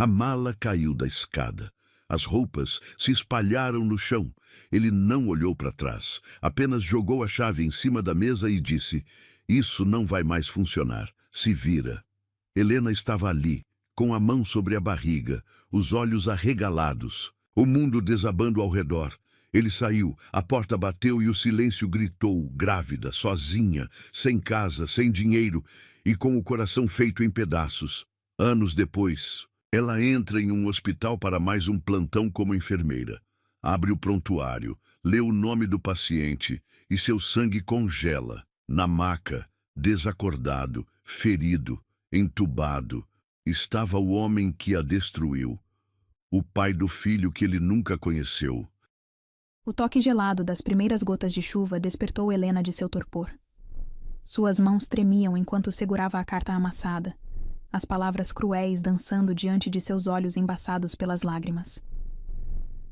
A mala caiu da escada. As roupas se espalharam no chão. Ele não olhou para trás, apenas jogou a chave em cima da mesa e disse: "Isso não vai mais funcionar. Se vira." Helena estava ali, com a mão sobre a barriga, os olhos arregalados, o mundo desabando ao redor. Ele saiu, a porta bateu e o silêncio gritou, grávida, sozinha, sem casa, sem dinheiro e com o coração feito em pedaços. Anos depois, ela entra em um hospital para mais um plantão como enfermeira. Abre o prontuário, lê o nome do paciente e seu sangue congela. Na maca, desacordado, ferido, entubado, estava o homem que a destruiu, o pai do filho que ele nunca conheceu. O toque gelado das primeiras gotas de chuva despertou Helena de seu torpor. Suas mãos tremiam enquanto segurava a carta amassada, as palavras cruéis dançando diante de seus olhos embaçados pelas lágrimas.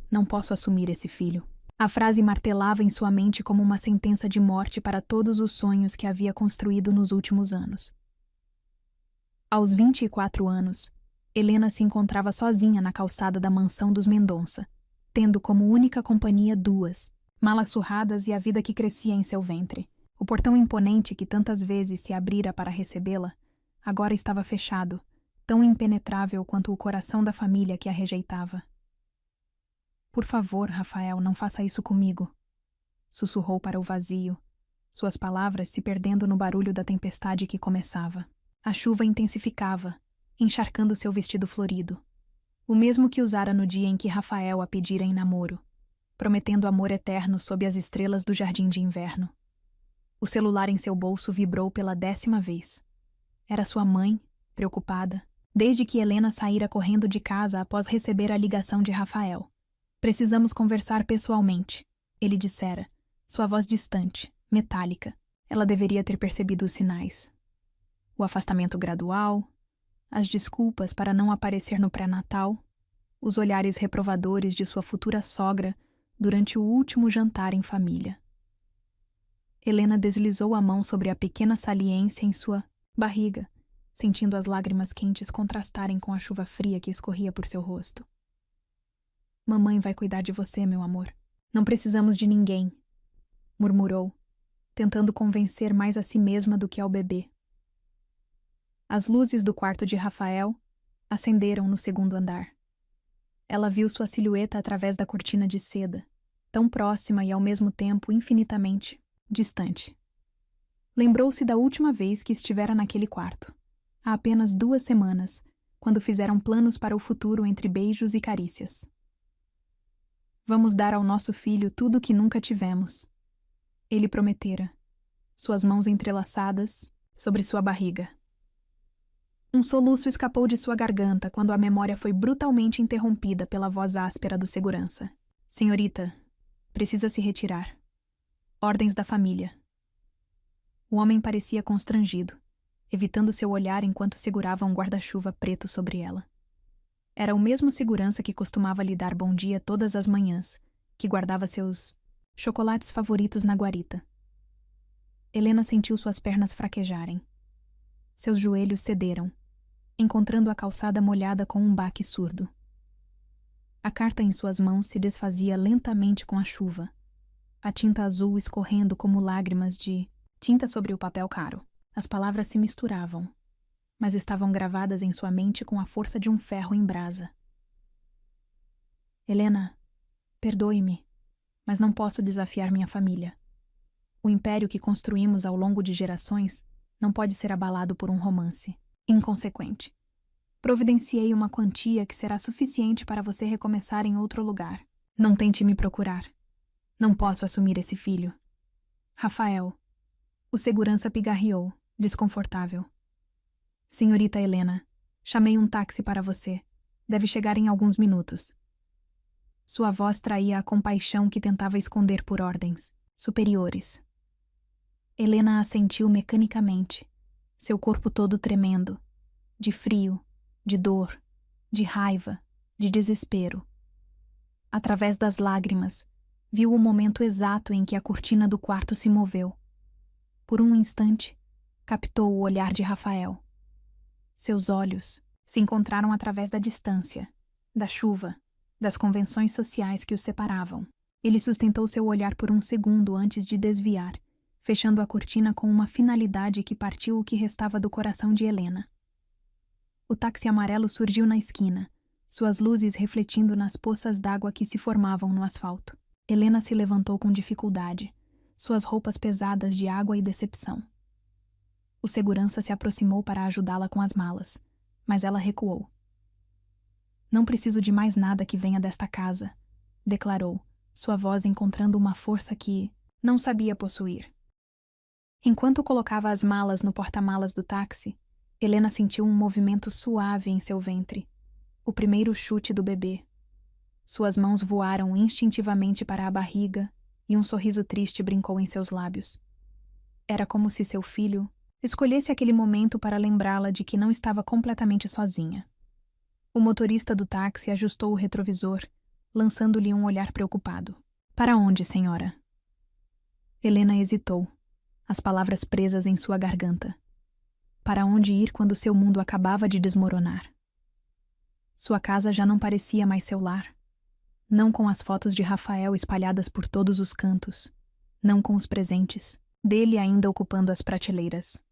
Não posso assumir esse filho. A frase martelava em sua mente como uma sentença de morte para todos os sonhos que havia construído nos últimos anos. Aos 24 anos, Helena se encontrava sozinha na calçada da mansão dos Mendonça, tendo como única companhia duas, malas surradas e a vida que crescia em seu ventre. O portão imponente que tantas vezes se abrira para recebê-la, agora estava fechado, tão impenetrável quanto o coração da família que a rejeitava. "Por favor, Rafael, não faça isso comigo", sussurrou para o vazio, suas palavras se perdendo no barulho da tempestade que começava. A chuva intensificava, encharcando seu vestido florido, o mesmo que usara no dia em que Rafael a pedira em namoro, prometendo amor eterno sob as estrelas do jardim de inverno. O celular em seu bolso vibrou pela 10ª vez. Era sua mãe, preocupada, desde que Helena saíra correndo de casa após receber a ligação de Rafael. "Precisamos conversar pessoalmente", ele dissera, sua voz distante, metálica. Ela deveria ter percebido os sinais. O afastamento gradual, as desculpas para não aparecer no pré-natal, os olhares reprovadores de sua futura sogra durante o último jantar em família. Helena deslizou a mão sobre a pequena saliência em sua barriga, sentindo as lágrimas quentes contrastarem com a chuva fria que escorria por seu rosto. "Mamãe vai cuidar de você, meu amor. Não precisamos de ninguém", murmurou, tentando convencer mais a si mesma do que ao bebê. As luzes do quarto de Rafael acenderam no 2º andar. Ela viu sua silhueta através da cortina de seda, tão próxima e ao mesmo tempo infinitamente distante. Lembrou-se da última vez que estivera naquele quarto, há apenas 2 semanas, quando fizeram planos para o futuro entre beijos e carícias. "Vamos dar ao nosso filho tudo o que nunca tivemos", ele prometera, suas mãos entrelaçadas sobre sua barriga. Um soluço escapou de sua garganta quando a memória foi brutalmente interrompida pela voz áspera do segurança. "Senhorita, precisa se retirar. Ordens da família." O homem parecia constrangido, evitando seu olhar enquanto segurava um guarda-chuva preto sobre ela. Era o mesmo segurança que costumava lhe dar bom dia todas as manhãs, que guardava seus chocolates favoritos na guarita. Helena sentiu suas pernas fraquejarem. Seus joelhos cederam, encontrando a calçada molhada com um baque surdo. A carta em suas mãos se desfazia lentamente com a chuva, a tinta azul escorrendo como lágrimas de tinta sobre o papel caro. As palavras se misturavam, mas estavam gravadas em sua mente com a força de um ferro em brasa. "Helena, perdoe-me, mas não posso desafiar minha família. O império que construímos ao longo de gerações não pode ser abalado por um romance inconsequente. Providenciei uma quantia que será suficiente para você recomeçar em outro lugar. Não tente me procurar. Não posso assumir esse filho. Rafael." O segurança pigarreou, desconfortável. "Senhorita Helena, chamei um táxi para você. Deve chegar em alguns minutos." Sua voz traía a compaixão que tentava esconder por ordens superiores. Helena assentiu mecanicamente, seu corpo todo tremendo, de frio, de dor, de raiva, de desespero. Através das lágrimas, viu o momento exato em que a cortina do quarto se moveu. Por um instante, captou o olhar de Rafael. Seus olhos, Se encontraram através da distância, da chuva, das convenções sociais que os separavam. Ele sustentou seu olhar por um segundo antes de desviar, fechando a cortina com uma finalidade que partiu o que restava do coração de Helena. O táxi amarelo surgiu na esquina, suas luzes refletindo nas poças d'água que se formavam no asfalto. Helena se levantou com dificuldade, suas roupas pesadas de água e decepção. O segurança se aproximou para ajudá-la com as malas, mas ela recuou. Não preciso de mais nada que venha desta casa, declarou, sua voz encontrando uma força que não sabia possuir. Enquanto colocava as malas no porta-malas do táxi, Helena sentiu um movimento suave em seu ventre, o primeiro chute do bebê. Suas mãos voaram instintivamente para a barriga e um sorriso triste brincou em seus lábios. Era como se seu filho escolhesse aquele momento para lembrá-la de que não estava completamente sozinha. O motorista do táxi ajustou o retrovisor, lançando-lhe um olhar preocupado. Para onde, senhora? Helena hesitou, as palavras presas em sua garganta. Para onde ir quando seu mundo acabava de desmoronar? Sua casa já não parecia mais seu lar. Não com as fotos de Rafael espalhadas por todos os cantos. Não com os presentes, dele ainda ocupando as prateleiras.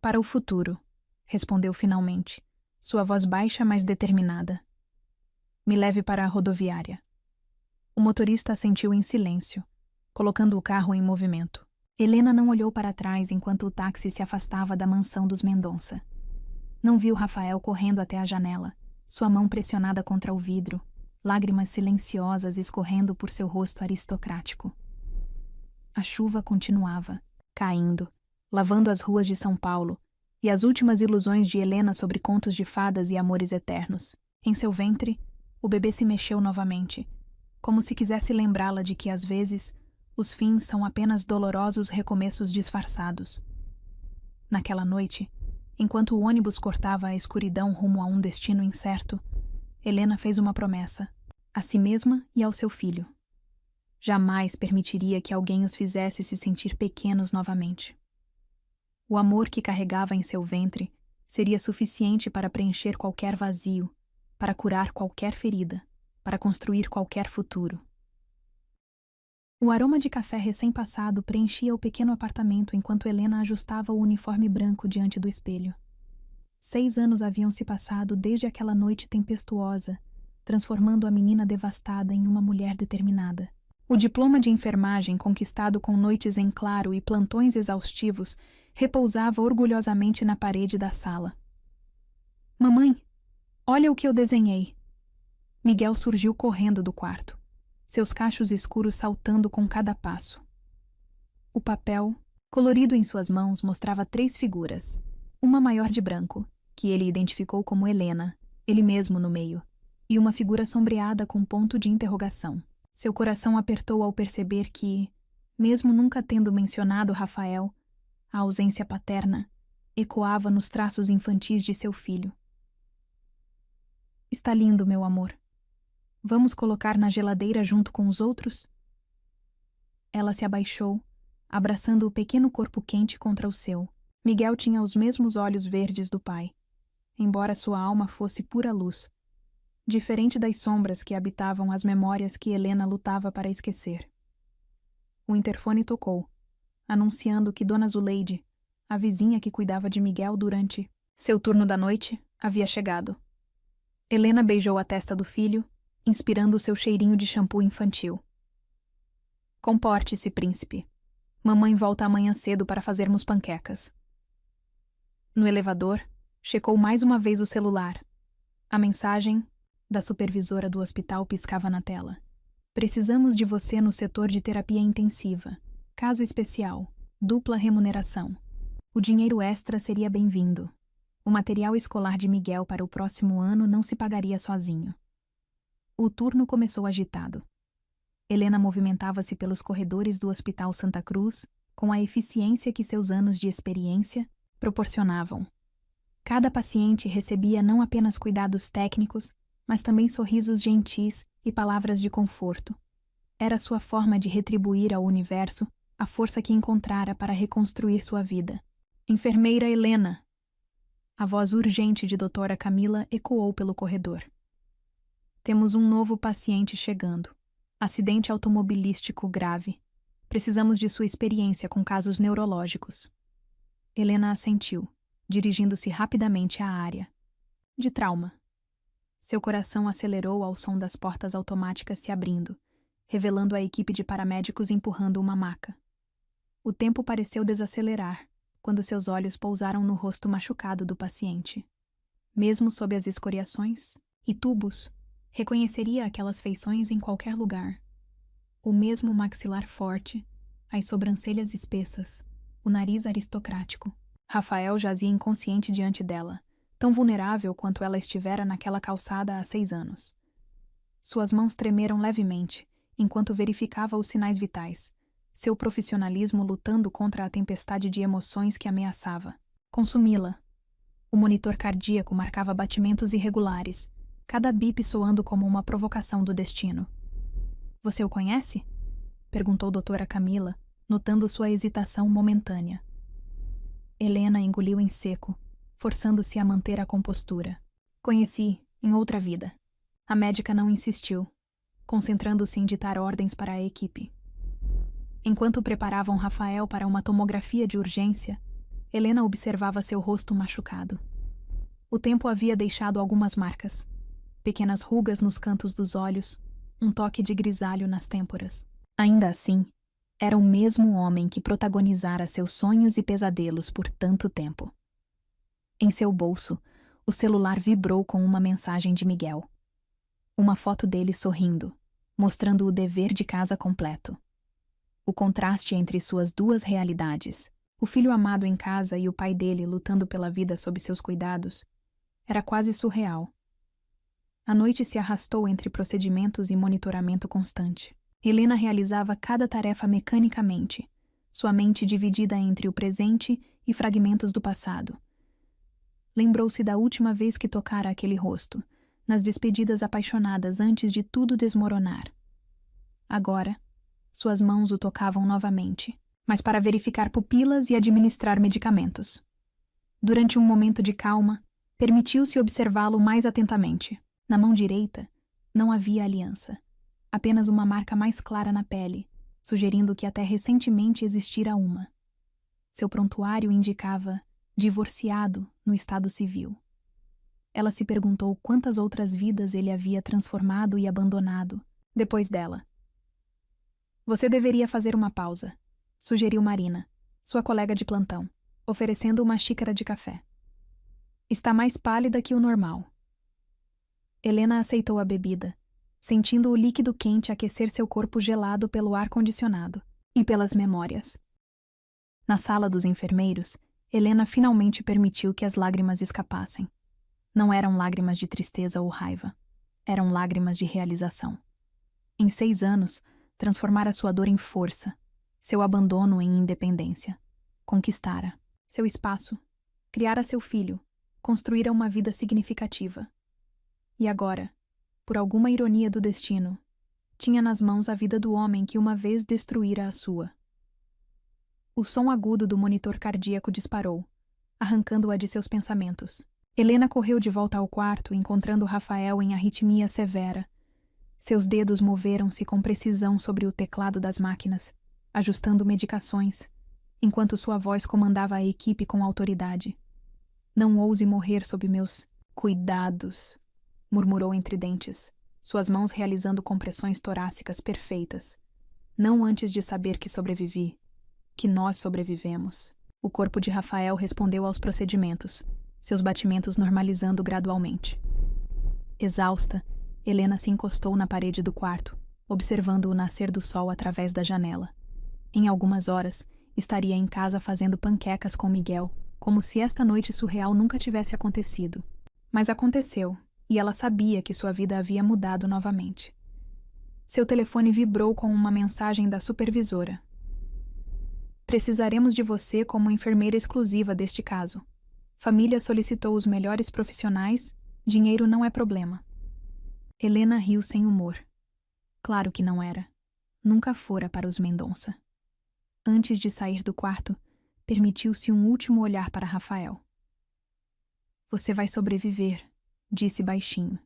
Para o futuro, respondeu finalmente, sua voz baixa, mas determinada. Me leve para a rodoviária. O motorista assentiu em silêncio, colocando o carro em movimento. Helena não olhou para trás enquanto o táxi se afastava da mansão dos Mendonça. Não viu Rafael correndo até a janela, sua mão pressionada contra o vidro, lágrimas silenciosas escorrendo por seu rosto aristocrático. A chuva continuava, caindo, lavando as ruas de São Paulo, e as últimas ilusões de Helena sobre contos de fadas e amores eternos. Em seu ventre, o bebê se mexeu novamente, como se quisesse lembrá-la de que, às vezes, os fins são apenas dolorosos recomeços disfarçados. Naquela noite, enquanto o ônibus cortava a escuridão rumo a um destino incerto, Helena fez uma promessa, a si mesma e ao seu filho. Jamais permitiria que alguém os fizesse se sentir pequenos novamente. O amor que carregava em seu ventre seria suficiente para preencher qualquer vazio, para curar qualquer ferida, para construir qualquer futuro. O aroma de café recém-passado preenchia o pequeno apartamento enquanto Helena ajustava o uniforme branco diante do espelho. 6 anos haviam se passado desde aquela noite tempestuosa, transformando a menina devastada em uma mulher determinada. O diploma de enfermagem, conquistado com noites em claro e plantões exaustivos, repousava orgulhosamente na parede da sala. Mamãe, olha o que eu desenhei. Miguel surgiu correndo do quarto, seus cachos escuros saltando com cada passo. O papel, colorido em suas mãos, mostrava 3 figuras, uma maior de branco, que ele identificou como Helena, ele mesmo no meio, e uma figura sombreada com ponto de interrogação. Seu coração apertou ao perceber que, mesmo nunca tendo mencionado Rafael, a ausência paterna ecoava nos traços infantis de seu filho. Está lindo, meu amor. Vamos colocar na geladeira junto com os outros? Ela se abaixou, abraçando o pequeno corpo quente contra o seu. Miguel tinha os mesmos olhos verdes do pai, embora sua alma fosse pura luz, diferente das sombras que habitavam as memórias que Helena lutava para esquecer. O interfone tocou, anunciando que Dona Zuleide, a vizinha que cuidava de Miguel durante seu turno da noite, havia chegado. Helena beijou a testa do filho, inspirando seu cheirinho de shampoo infantil. Comporte-se, príncipe. Mamãe volta amanhã cedo para fazermos panquecas. No elevador, checou mais uma vez o celular. A mensagem da supervisora do hospital piscava na tela. Precisamos de você no setor de terapia intensiva. Caso especial. Dupla remuneração. O dinheiro extra seria bem-vindo. O material escolar de Miguel para o próximo ano não se pagaria sozinho. O turno começou agitado. Helena movimentava-se pelos corredores do Hospital Santa Cruz com a eficiência que seus anos de experiência proporcionavam. Cada paciente recebia não apenas cuidados técnicos, mas também sorrisos gentis e palavras de conforto. Era sua forma de retribuir ao universo a força que encontrara para reconstruir sua vida. Enfermeira Helena! A voz urgente de doutora Camila ecoou pelo corredor. Temos um novo paciente chegando. Acidente automobilístico grave. Precisamos de sua experiência com casos neurológicos. Helena assentiu, dirigindo-se rapidamente à área. De trauma. Seu coração acelerou ao som das portas automáticas se abrindo, revelando a equipe de paramédicos empurrando uma maca. O tempo pareceu desacelerar, quando seus olhos pousaram no rosto machucado do paciente. Mesmo sob as escoriações e tubos, reconheceria aquelas feições em qualquer lugar. O mesmo maxilar forte, as sobrancelhas espessas, o nariz aristocrático. Rafael jazia inconsciente diante dela, tão vulnerável quanto ela estivera naquela calçada há 6 anos. Suas mãos tremeram levemente, enquanto verificava os sinais vitais, seu profissionalismo lutando contra a tempestade de emoções que ameaçava. Consumi-la. O monitor cardíaco marcava batimentos irregulares, cada bip soando como uma provocação do destino. Você o conhece? Perguntou doutora Camila, notando sua hesitação momentânea. Helena engoliu em seco, forçando-se a manter a compostura. Conheci, em outra vida. A médica não insistiu, concentrando-se em ditar ordens para a equipe. Enquanto preparavam Rafael para uma tomografia de urgência, Helena observava seu rosto machucado. O tempo havia deixado algumas marcas. Pequenas rugas nos cantos dos olhos, um toque de grisalho nas têmporas. Ainda assim, era o mesmo homem que protagonizara seus sonhos e pesadelos por tanto tempo. Em seu bolso, o celular vibrou com uma mensagem de Miguel. Uma foto dele sorrindo, mostrando o dever de casa completo. O contraste entre suas duas realidades, o filho amado em casa e o pai dele lutando pela vida sob seus cuidados, era quase surreal. A noite se arrastou entre procedimentos e monitoramento constante. Helena realizava cada tarefa mecanicamente, sua mente dividida entre o presente e fragmentos do passado. Lembrou-se da última vez que tocara aquele rosto, nas despedidas apaixonadas antes de tudo desmoronar. Agora, suas mãos o tocavam novamente, mas para verificar pupilas e administrar medicamentos. Durante um momento de calma, permitiu-se observá-lo mais atentamente. Na mão direita, não havia aliança, apenas uma marca mais clara na pele, sugerindo que até recentemente existira uma. Seu prontuário indicava divorciado no estado civil. Ela se perguntou quantas outras vidas ele havia transformado e abandonado depois dela. Você deveria fazer uma pausa, sugeriu Marina, sua colega de plantão, oferecendo uma xícara de café. Está mais pálida que o normal. Helena aceitou a bebida, sentindo o líquido quente aquecer seu corpo gelado pelo ar-condicionado e pelas memórias. Na sala dos enfermeiros, Helena finalmente permitiu que as lágrimas escapassem. Não eram lágrimas de tristeza ou raiva. Eram lágrimas de realização. Em 6 anos, transformara sua dor em força, seu abandono em independência. Conquistara seu espaço, criara seu filho, construíra uma vida significativa. E agora, por alguma ironia do destino, tinha nas mãos a vida do homem que uma vez destruíra a sua. O som agudo do monitor cardíaco disparou, arrancando-a de seus pensamentos. Helena correu de volta ao quarto, encontrando Rafael em arritmia severa. Seus dedos moveram-se com precisão sobre o teclado das máquinas, ajustando medicações, enquanto sua voz comandava a equipe com autoridade. Não ouse morrer sob meus cuidados, murmurou entre dentes, suas mãos realizando compressões torácicas perfeitas. Não antes de saber que sobrevivi, que nós sobrevivemos. O corpo de Rafael respondeu aos procedimentos, seus batimentos normalizando gradualmente. Exausta, Helena se encostou na parede do quarto, observando o nascer do sol através da janela. Em algumas horas, estaria em casa fazendo panquecas com Miguel, como se esta noite surreal nunca tivesse acontecido. Mas aconteceu, e ela sabia que sua vida havia mudado novamente. Seu telefone vibrou com uma mensagem da supervisora. Precisaremos de você como enfermeira exclusiva deste caso. Família solicitou os melhores profissionais, dinheiro não é problema. Helena riu sem humor. Claro que não era. Nunca fora para os Mendonça. Antes de sair do quarto, permitiu-se um último olhar para Rafael. Você vai sobreviver, disse baixinho.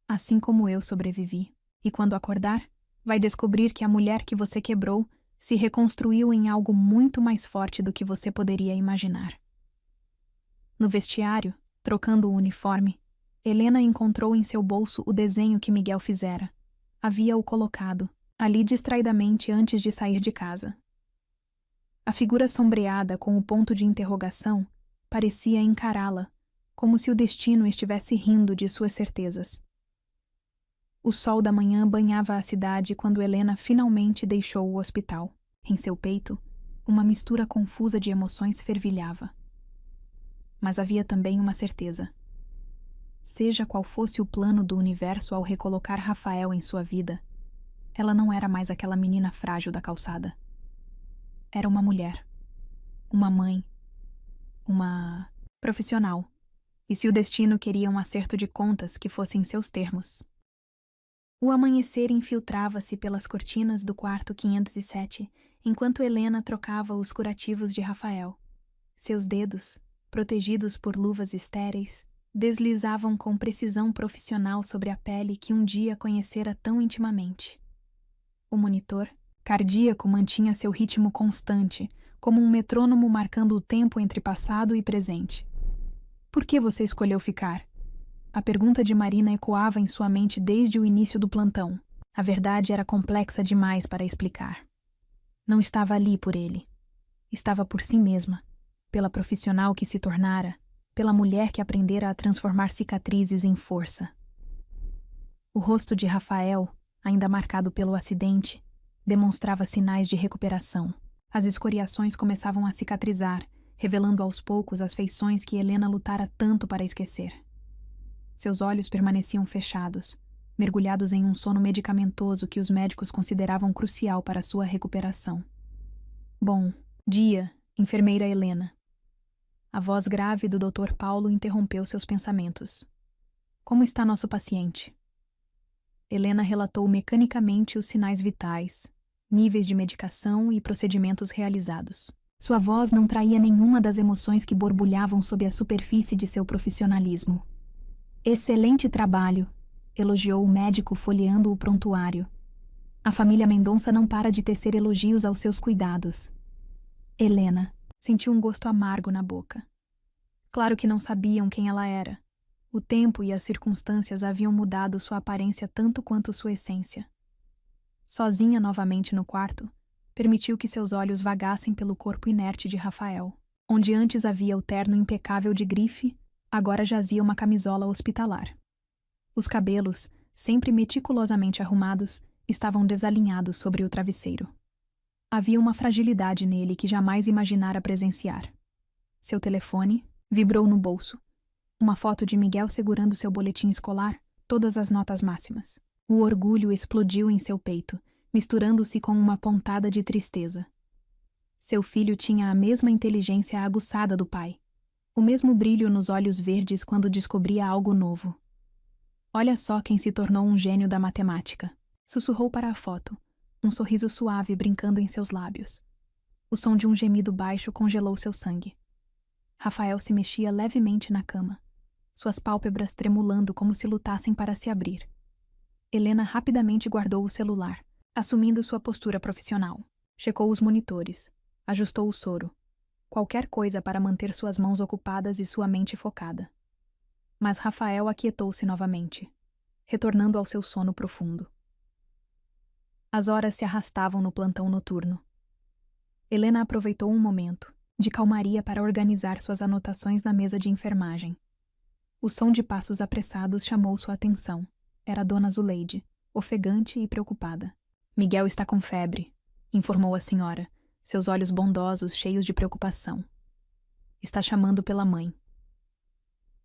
Assim como eu sobrevivi. E quando acordar, vai descobrir que a mulher que você quebrou se reconstruiu em algo muito mais forte do que você poderia imaginar. No vestiário, trocando o uniforme, Helena encontrou em seu bolso o desenho que Miguel fizera. Havia-o colocado, ali distraidamente antes de sair de casa. A figura sombreada com o ponto de interrogação parecia encará-la, como se o destino estivesse rindo de suas certezas. O sol da manhã banhava a cidade quando Helena finalmente deixou o hospital. Em seu peito, uma mistura confusa de emoções fervilhava. Mas havia também uma certeza. Seja qual fosse o plano do universo ao recolocar Rafael em sua vida, ela não era mais aquela menina frágil da calçada. Era uma mulher, uma mãe, uma profissional. E se o destino queria um acerto de contas que fosse em seus termos. O amanhecer infiltrava-se pelas cortinas do quarto 507, enquanto Helena trocava os curativos de Rafael. Seus dedos, protegidos por luvas estéreis, deslizavam com precisão profissional sobre a pele que um dia conhecera tão intimamente. O monitor, cardíaco, mantinha seu ritmo constante, como um metrônomo marcando o tempo entre passado e presente. Por que você escolheu ficar? A pergunta de Marina ecoava em sua mente desde o início do plantão. A verdade era complexa demais para explicar. Não estava ali por ele. Estava por si mesma, pela profissional que se tornara, pela mulher que aprendera a transformar cicatrizes em força. O rosto de Rafael, ainda marcado pelo acidente, demonstrava sinais de recuperação. As escoriações começavam a cicatrizar, revelando aos poucos as feições que Helena lutara tanto para esquecer. Seus olhos permaneciam fechados, mergulhados em um sono medicamentoso que os médicos consideravam crucial para sua recuperação. Bom dia, enfermeira Helena. A voz grave do Dr. Paulo interrompeu seus pensamentos. Como está nosso paciente? Helena relatou mecanicamente os sinais vitais, níveis de medicação e procedimentos realizados. Sua voz não traía nenhuma das emoções que borbulhavam sob a superfície de seu profissionalismo. Excelente trabalho, elogiou o médico folheando o prontuário. A família Mendonça não para de tecer elogios aos seus cuidados. Helena sentiu um gosto amargo na boca. Claro que não sabiam quem ela era. O tempo e as circunstâncias haviam mudado sua aparência tanto quanto sua essência. Sozinha novamente no quarto, permitiu que seus olhos vagassem pelo corpo inerte de Rafael. Onde antes havia o terno impecável de grife, agora jazia uma camisola hospitalar. Os cabelos, sempre meticulosamente arrumados, estavam desalinhados sobre o travesseiro. Havia uma fragilidade nele que jamais imaginara presenciar. Seu telefone vibrou no bolso. Uma foto de Miguel segurando seu boletim escolar, todas as notas máximas. O orgulho explodiu em seu peito, misturando-se com uma pontada de tristeza. Seu filho tinha a mesma inteligência aguçada do pai. O mesmo brilho nos olhos verdes quando descobria algo novo. Olha só quem se tornou um gênio da matemática. Sussurrou para a foto, um sorriso suave brincando em seus lábios. O som de um gemido baixo congelou seu sangue. Rafael se mexia levemente na cama, suas pálpebras tremulando como se lutassem para se abrir. Helena rapidamente guardou o celular, assumindo sua postura profissional. Checou os monitores, ajustou o soro. Qualquer coisa para manter suas mãos ocupadas e sua mente focada. Mas Rafael aquietou-se novamente, retornando ao seu sono profundo. As horas se arrastavam no plantão noturno. Helena aproveitou um momento de calmaria para organizar suas anotações na mesa de enfermagem. O som de passos apressados chamou sua atenção. Era a dona Zuleide, ofegante e preocupada. Miguel está com febre, informou a senhora, seus olhos bondosos cheios de preocupação. Está chamando pela mãe.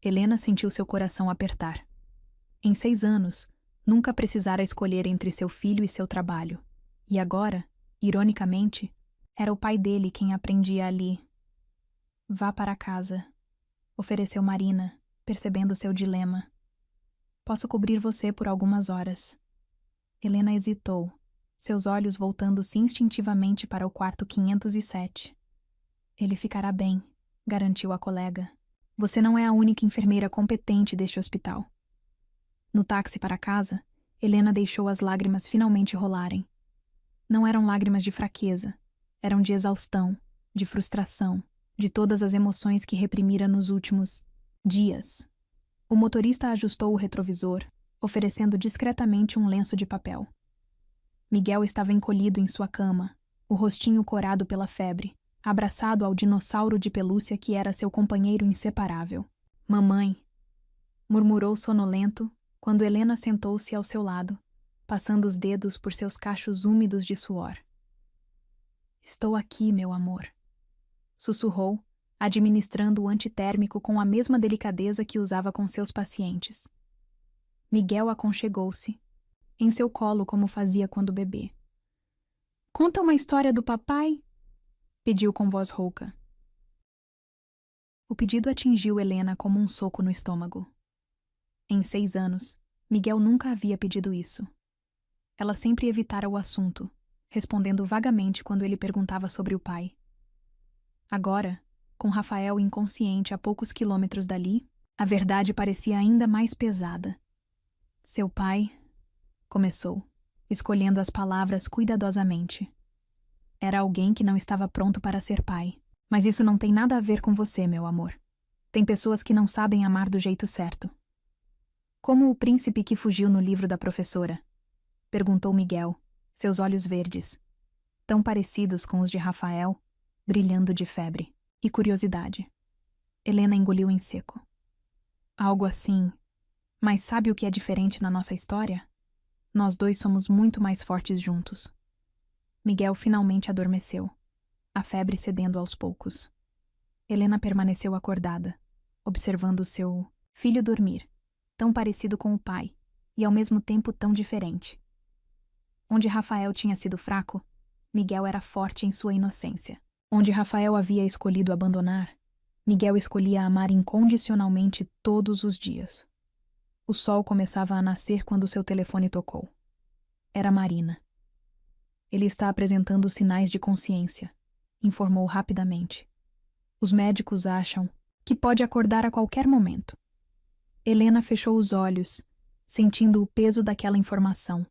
Helena sentiu seu coração apertar. Em 6 anos, nunca precisara escolher entre seu filho e seu trabalho. E agora, ironicamente, era o pai dele quem aprendia ali. Vá para casa, ofereceu Marina, percebendo seu dilema. Posso cobrir você por algumas horas. Helena hesitou, seus olhos voltando-se instintivamente para o quarto 507. Ele ficará bem, garantiu a colega. Você não é a única enfermeira competente deste hospital. No táxi para casa, Helena deixou as lágrimas finalmente rolarem. Não eram lágrimas de fraqueza, eram de exaustão, de frustração, de todas as emoções que reprimira nos últimos dias. O motorista ajustou o retrovisor, oferecendo discretamente um lenço de papel. Miguel estava encolhido em sua cama, o rostinho corado pela febre, abraçado ao dinossauro de pelúcia que era seu companheiro inseparável. Mamãe, murmurou sonolento quando Helena sentou-se ao seu lado, passando os dedos por seus cachos úmidos de suor. Estou aqui, meu amor, sussurrou, administrando o antitérmico com a mesma delicadeza que usava com seus pacientes. Miguel aconchegou-se, em seu colo como fazia quando bebê. Conta uma história do papai? Pediu com voz rouca. O pedido atingiu Helena como um soco no estômago. Em 6 anos, Miguel nunca havia pedido isso. Ela sempre evitara o assunto, respondendo vagamente quando ele perguntava sobre o pai. Agora, com Rafael inconsciente a poucos quilômetros dali, a verdade parecia ainda mais pesada. Seu pai, começou, escolhendo as palavras cuidadosamente. Era alguém que não estava pronto para ser pai. Mas isso não tem nada a ver com você, meu amor. Tem pessoas que não sabem amar do jeito certo. Como o príncipe que fugiu no livro da professora? Perguntou Miguel, seus olhos verdes, tão parecidos com os de Rafael, brilhando de febre e curiosidade. Helena engoliu em seco. Algo assim. Mas sabe o que é diferente na nossa história? Nós dois somos muito mais fortes juntos. Miguel finalmente adormeceu, a febre cedendo aos poucos. Helena permaneceu acordada, observando seu filho dormir, tão parecido com o pai, e ao mesmo tempo tão diferente. Onde Rafael tinha sido fraco, Miguel era forte em sua inocência. Onde Rafael havia escolhido abandonar, Miguel escolhia amar incondicionalmente todos os dias. O sol começava a nascer quando seu telefone tocou. Era Marina. Ele está apresentando sinais de consciência, informou rapidamente. Os médicos acham que pode acordar a qualquer momento. Helena fechou os olhos, sentindo o peso daquela informação.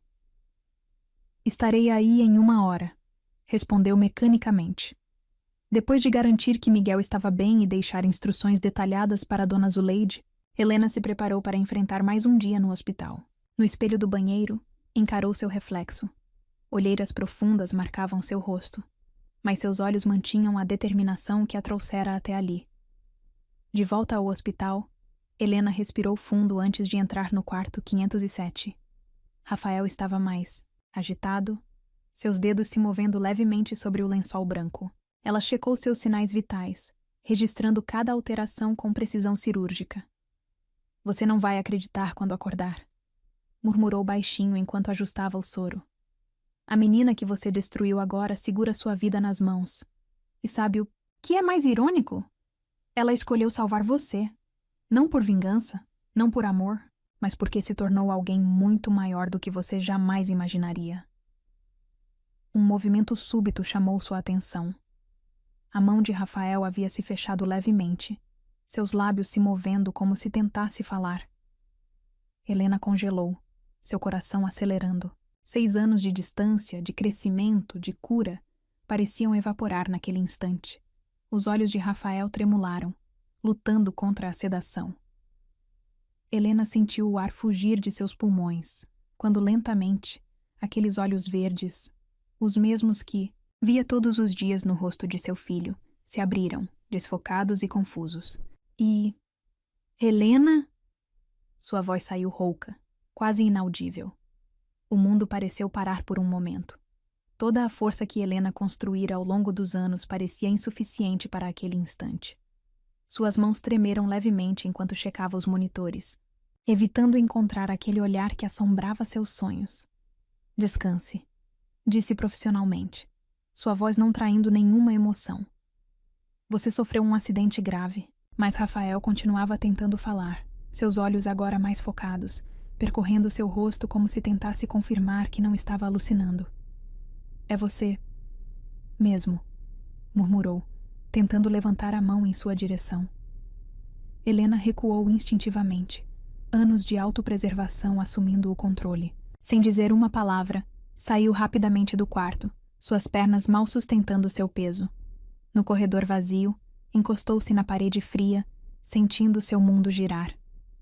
Estarei aí em 1 hora, respondeu mecanicamente. Depois de garantir que Miguel estava bem e deixar instruções detalhadas para Dona Zuleide, Helena se preparou para enfrentar mais um dia no hospital. No espelho do banheiro, encarou seu reflexo. Olheiras profundas marcavam seu rosto, mas seus olhos mantinham a determinação que a trouxera até ali. De volta ao hospital, Helena respirou fundo antes de entrar no quarto 507. Rafael estava mais agitado, seus dedos se movendo levemente sobre o lençol branco. Ela checou seus sinais vitais, registrando cada alteração com precisão cirúrgica. Você não vai acreditar quando acordar, murmurou baixinho enquanto ajustava o soro. A menina que você destruiu agora segura sua vida nas mãos. E sabe o que é mais irônico? Ela escolheu salvar você. Não por vingança, não por amor, mas porque se tornou alguém muito maior do que você jamais imaginaria. Um movimento súbito chamou sua atenção. A mão de Rafael havia se fechado levemente, seus lábios se movendo como se tentasse falar. Helena congelou, seu coração acelerando. 6 anos de distância, de crescimento, de cura, pareciam evaporar naquele instante. Os olhos de Rafael tremularam, lutando contra a sedação. Helena sentiu o ar fugir de seus pulmões, quando lentamente, aqueles olhos verdes, os mesmos que via todos os dias no rosto de seu filho, se abriram, desfocados e confusos. E... Helena? Sua voz saiu rouca, quase inaudível. O mundo pareceu parar por um momento. Toda a força que Helena construíra ao longo dos anos parecia insuficiente para aquele instante. Suas mãos tremeram levemente enquanto checava os monitores, evitando encontrar aquele olhar que assombrava seus sonhos. Descanse, disse profissionalmente, sua voz não traindo nenhuma emoção. Você sofreu um acidente grave, mas Rafael continuava tentando falar, seus olhos agora mais focados, percorrendo seu rosto como se tentasse confirmar que não estava alucinando. É você mesmo, murmurou, tentando levantar a mão em sua direção. Helena recuou instintivamente, anos de autopreservação assumindo o controle. Sem dizer uma palavra, saiu rapidamente do quarto, suas pernas mal sustentando seu peso. No corredor vazio, encostou-se na parede fria, sentindo seu mundo girar.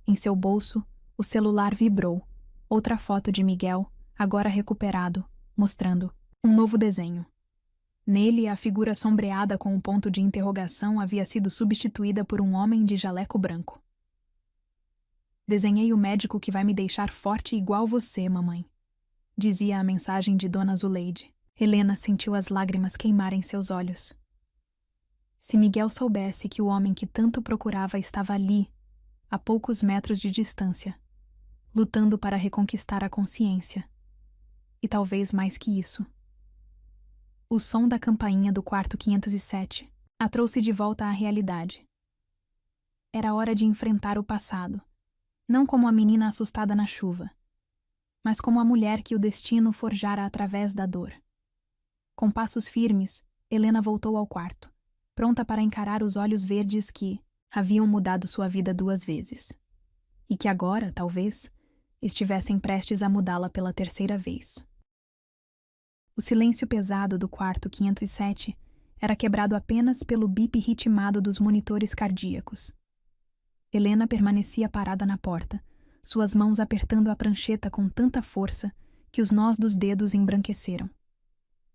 Em seu bolso, o celular vibrou. Outra foto de Miguel, agora recuperado, mostrando um novo desenho. Nele, a figura sombreada com um ponto de interrogação havia sido substituída por um homem de jaleco branco. "Desenhei o médico que vai me deixar forte igual você, mamãe", dizia a mensagem de Dona Zuleide. Helena sentiu as lágrimas queimarem seus olhos. Se Miguel soubesse que o homem que tanto procurava estava ali, a poucos metros de distância, lutando para reconquistar a consciência. E talvez mais que isso. O som da campainha do quarto 507 a trouxe de volta à realidade. Era hora de enfrentar o passado, não como a menina assustada na chuva, mas como a mulher que o destino forjara através da dor. Com passos firmes, Helena voltou ao quarto, pronta para encarar os olhos verdes que haviam mudado sua vida 2 vezes. E que agora, talvez, estivessem prestes a mudá-la pela 3ª vez. O silêncio pesado do quarto 507 era quebrado apenas pelo bip ritmado dos monitores cardíacos. Helena permanecia parada na porta, suas mãos apertando a prancheta com tanta força que os nós dos dedos embranqueceram.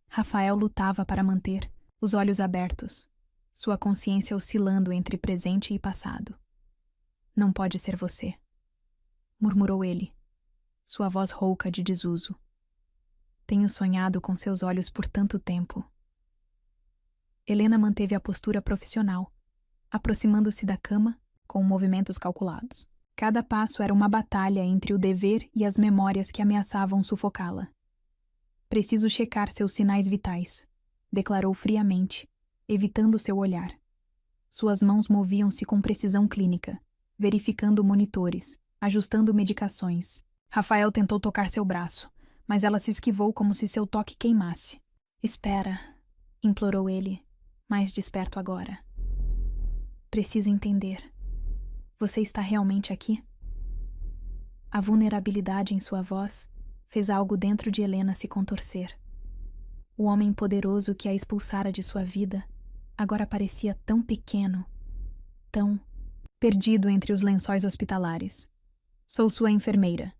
Rafael lutava para manter os olhos abertos, sua consciência oscilando entre presente e passado. "Não pode ser você", murmurou ele, sua voz rouca de desuso. "Tenho sonhado com seus olhos por tanto tempo." Helena manteve a postura profissional, aproximando-se da cama com movimentos calculados. Cada passo era uma batalha entre o dever e as memórias que ameaçavam sufocá-la. "Preciso checar seus sinais vitais", declarou friamente, evitando seu olhar. Suas mãos moviam-se com precisão clínica, verificando monitores, ajustando medicações. Rafael tentou tocar seu braço, mas ela se esquivou como se seu toque queimasse. "Espera", implorou ele, mais desperto agora. "Preciso entender. Você está realmente aqui?" A vulnerabilidade em sua voz fez algo dentro de Helena se contorcer. O homem poderoso que a expulsara de sua vida agora parecia tão pequeno, tão perdido entre os lençóis hospitalares. "Sou sua enfermeira",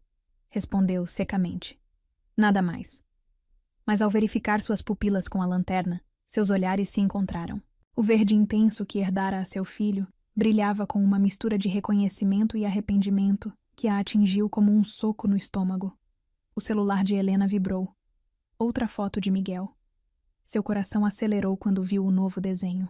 respondeu secamente. Nada mais. Mas ao verificar suas pupilas com a lanterna, seus olhares se encontraram. O verde intenso que herdara a seu filho brilhava com uma mistura de reconhecimento e arrependimento que a atingiu como um soco no estômago. O celular de Helena vibrou. Outra foto de Miguel. Seu coração acelerou quando viu o novo desenho.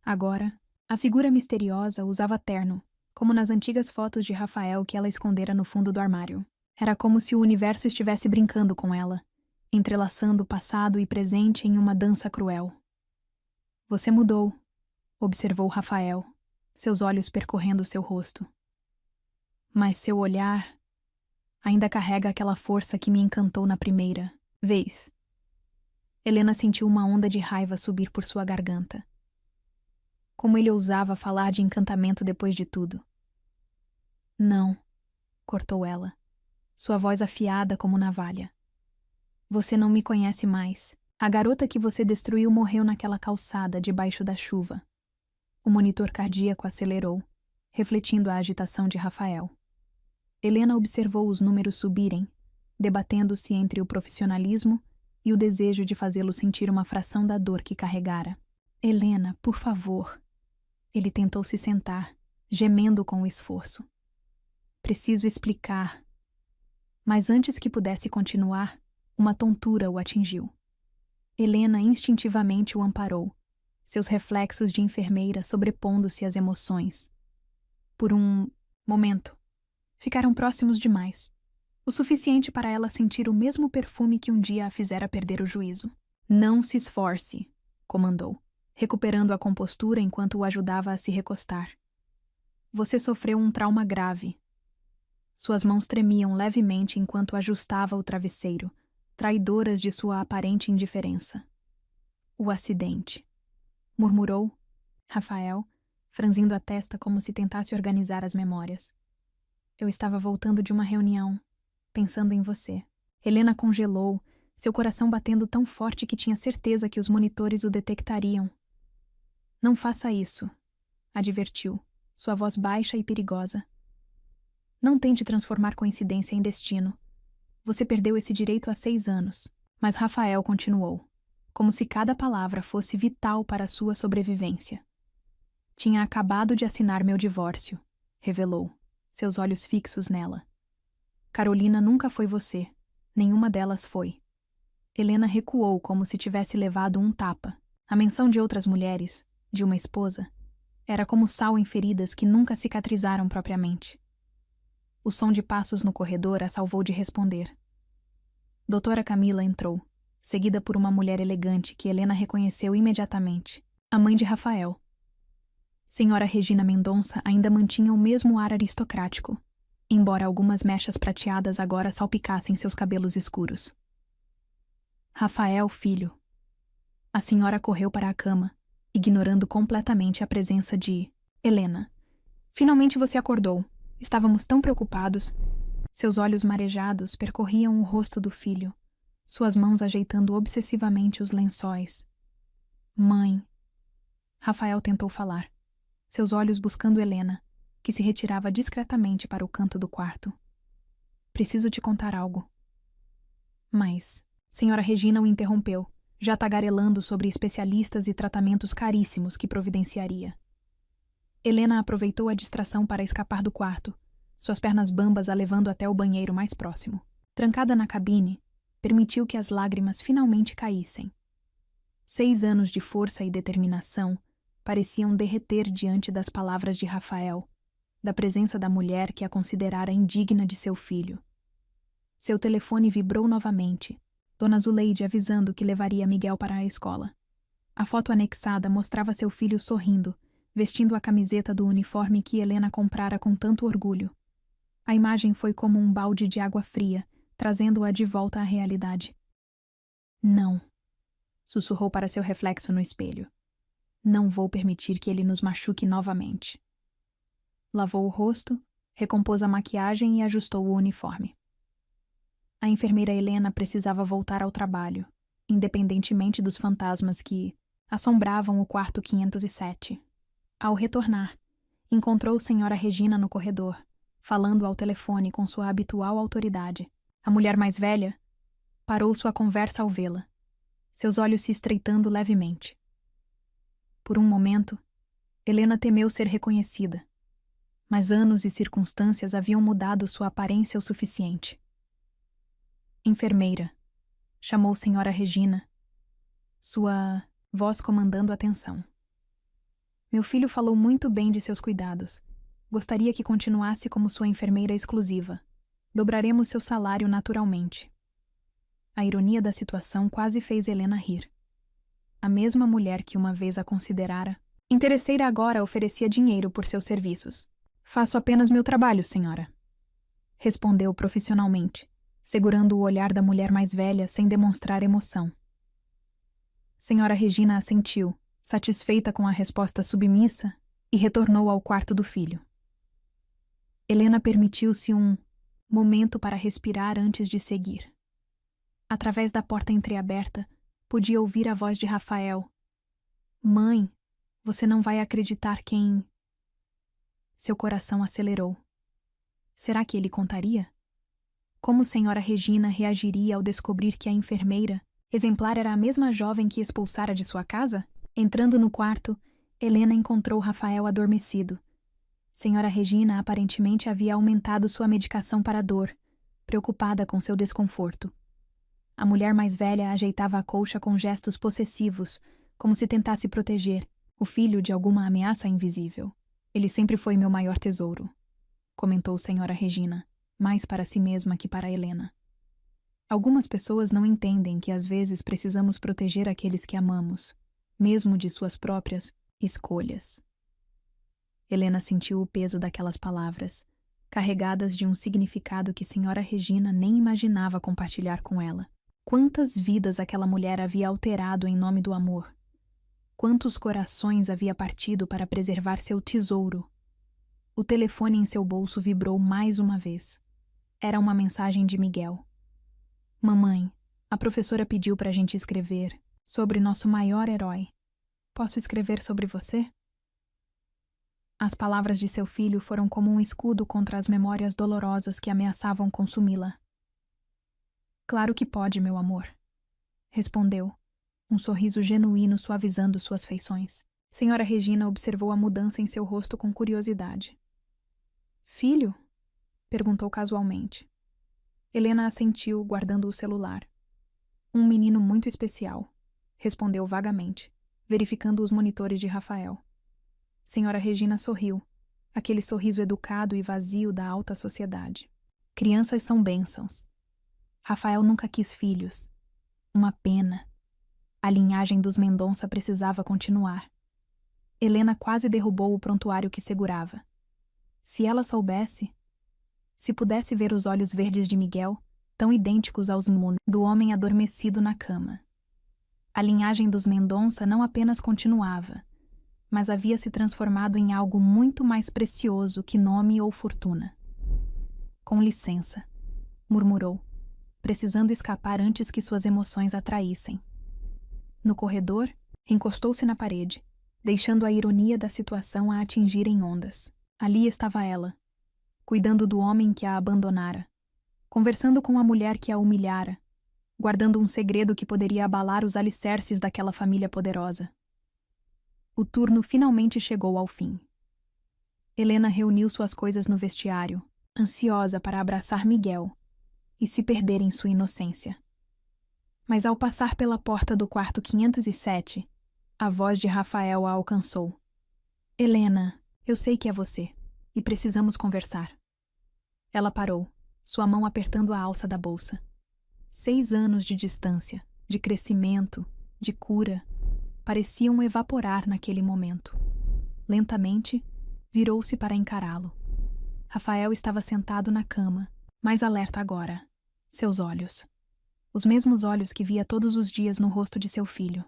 Agora, a figura misteriosa usava terno, como nas antigas fotos de Rafael que ela escondera no fundo do armário. Era como se o universo estivesse brincando com ela, entrelaçando passado e presente em uma dança cruel. "Você mudou", observou Rafael, seus olhos percorrendo seu rosto. "Mas seu olhar ainda carrega aquela força que me encantou na primeira vez." Helena sentiu uma onda de raiva subir por sua garganta. Como ele ousava falar de encantamento depois de tudo? "Não", cortou ela, sua voz afiada como navalha. "Você não me conhece mais. A garota que você destruiu morreu naquela calçada debaixo da chuva." O monitor cardíaco acelerou, refletindo a agitação de Rafael. Helena observou os números subirem, debatendo-se entre o profissionalismo e o desejo de fazê-lo sentir uma fração da dor que carregara. "Helena, por favor." Ele tentou se sentar, gemendo com o esforço. "Preciso explicar." Mas antes que pudesse continuar, uma tontura o atingiu. Helena instintivamente o amparou, seus reflexos de enfermeira sobrepondo-se às emoções. Por um momento, ficaram próximos demais. O suficiente para ela sentir o mesmo perfume que um dia a fizera perder o juízo. "Não se esforce", comandou, recuperando a compostura enquanto o ajudava a se recostar. "Você sofreu um trauma grave." Suas mãos tremiam levemente enquanto ajustava o travesseiro, traidoras de sua aparente indiferença. "O acidente", murmurou Rafael, franzindo a testa como se tentasse organizar as memórias. Eu estava voltando de uma reunião, pensando em você. Helena congelou, seu coração batendo tão forte que tinha certeza que os monitores o detectariam. Não faça isso, advertiu, sua voz baixa e perigosa. Não tente transformar coincidência em destino. Você perdeu esse direito há 6 anos. Mas Rafael continuou, como se cada palavra fosse vital para a sua sobrevivência. Tinha acabado de assinar meu divórcio, revelou, seus olhos fixos nela. Carolina nunca foi você. Nenhuma delas foi. Helena recuou como se tivesse levado um tapa. A menção de outras mulheres, de uma esposa, era como sal em feridas que nunca cicatrizaram propriamente. O som de passos no corredor a salvou de responder. Doutora Camila entrou, seguida por uma mulher elegante que Helena reconheceu imediatamente, a mãe de Rafael. Senhora Regina Mendonça ainda mantinha o mesmo ar aristocrático, embora algumas mechas prateadas agora salpicassem seus cabelos escuros. Rafael, filho. A senhora correu para a cama, ignorando completamente a presença de Helena. Finalmente você acordou. Estávamos tão preocupados. Seus olhos marejados percorriam o rosto do filho, suas mãos ajeitando obsessivamente os lençóis. Mãe. Rafael tentou falar, seus olhos buscando Helena, que se retirava discretamente para o canto do quarto. Preciso te contar algo. Mas senhora Regina o interrompeu, já tagarelando sobre especialistas e tratamentos caríssimos que providenciaria. Helena aproveitou a distração para escapar do quarto, suas pernas bambas a levando até o banheiro mais próximo. Trancada na cabine, permitiu que as lágrimas finalmente caíssem. 6 anos de força e determinação pareciam derreter diante das palavras de Rafael, da presença da mulher que a considerara indigna de seu filho. Seu telefone vibrou novamente, Dona Zuleide avisando que levaria Miguel para a escola. A foto anexada mostrava seu filho sorrindo, vestindo a camiseta do uniforme que Helena comprara com tanto orgulho. A imagem foi como um balde de água fria, trazendo-a de volta à realidade. Não, sussurrou para seu reflexo no espelho. Não vou permitir que ele nos machuque novamente. Lavou o rosto, recompôs a maquiagem e ajustou o uniforme. A enfermeira Helena precisava voltar ao trabalho, independentemente dos fantasmas que assombravam o quarto 507. Ao retornar, encontrou senhora Regina no corredor, falando ao telefone com sua habitual autoridade. A mulher mais velha parou sua conversa ao vê-la, seus olhos se estreitando levemente. Por um momento, Helena temeu ser reconhecida, mas anos e circunstâncias haviam mudado sua aparência o suficiente. Enfermeira, chamou senhora Regina, sua voz comandando a atenção. Meu filho falou muito bem de seus cuidados. Gostaria que continuasse como sua enfermeira exclusiva. Dobraremos seu salário naturalmente. A ironia da situação quase fez Helena rir. A mesma mulher que uma vez a considerara interesseira agora oferecia dinheiro por seus serviços. Faço apenas meu trabalho, senhora. Respondeu profissionalmente, segurando o olhar da mulher mais velha sem demonstrar emoção. Senhora Regina assentiu, satisfeita com a resposta submissa, e retornou ao quarto do filho. Helena permitiu-se um momento para respirar antes de seguir. Através da porta entreaberta, podia ouvir a voz de Rafael. Mãe, você não vai acreditar quem... Seu coração acelerou. Será que ele contaria? Como senhora Regina reagiria ao descobrir que a enfermeira, exemplar, era a mesma jovem que expulsara de sua casa? Entrando no quarto, Helena encontrou Rafael adormecido. Senhora Regina aparentemente havia aumentado sua medicação para a dor, preocupada com seu desconforto. A mulher mais velha ajeitava a colcha com gestos possessivos, como se tentasse proteger o filho de alguma ameaça invisível. Ele sempre foi meu maior tesouro, comentou senhora Regina, mais para si mesma que para Helena. Algumas pessoas não entendem que às vezes precisamos proteger aqueles que amamos, mesmo de suas próprias escolhas. Helena sentiu o peso daquelas palavras, carregadas de um significado que senhora Regina nem imaginava compartilhar com ela. Quantas vidas aquela mulher havia alterado em nome do amor? Quantos corações havia partido para preservar seu tesouro? O telefone em seu bolso vibrou mais uma vez. Era uma mensagem de Miguel. Mamãe, a professora pediu para a gente escrever sobre nosso maior herói. Posso escrever sobre você? As palavras de seu filho foram como um escudo contra as memórias dolorosas que ameaçavam consumi-la. Claro que pode, meu amor, respondeu, um sorriso genuíno suavizando suas feições. Senhora Regina observou a mudança em seu rosto com curiosidade. Filho? Perguntou casualmente. Helena assentiu, guardando o celular. Um menino muito especial, respondeu vagamente, verificando os monitores de Rafael. Senhora Regina sorriu, aquele sorriso educado e vazio da alta sociedade. Crianças são bênçãos. Rafael nunca quis filhos. Uma pena. A linhagem dos Mendonça precisava continuar. Helena quase derrubou o prontuário que segurava. Se ela soubesse, se pudesse ver os olhos verdes de Miguel, tão idênticos aos do homem adormecido na cama. A linhagem dos Mendonça não apenas continuava, mas havia se transformado em algo muito mais precioso que nome ou fortuna. Com licença, murmurou, precisando escapar antes que suas emoções a traíssem. No corredor, encostou-se na parede, deixando a ironia da situação a atingir em ondas. Ali estava ela, cuidando do homem que a abandonara, conversando com a mulher que a humilhara, guardando um segredo que poderia abalar os alicerces daquela família poderosa. O turno finalmente chegou ao fim. Helena reuniu suas coisas no vestiário, ansiosa para abraçar Miguel e se perder em sua inocência. Mas ao passar pela porta do quarto 507, a voz de Rafael a alcançou. Helena, eu sei que é você, e precisamos conversar. Ela parou, sua mão apertando a alça da bolsa. 6 anos de distância, de crescimento, de cura, pareciam evaporar naquele momento. Lentamente, virou-se para encará-lo. Rafael estava sentado na cama, mais alerta agora. Seus olhos. Os mesmos olhos que via todos os dias no rosto de seu filho,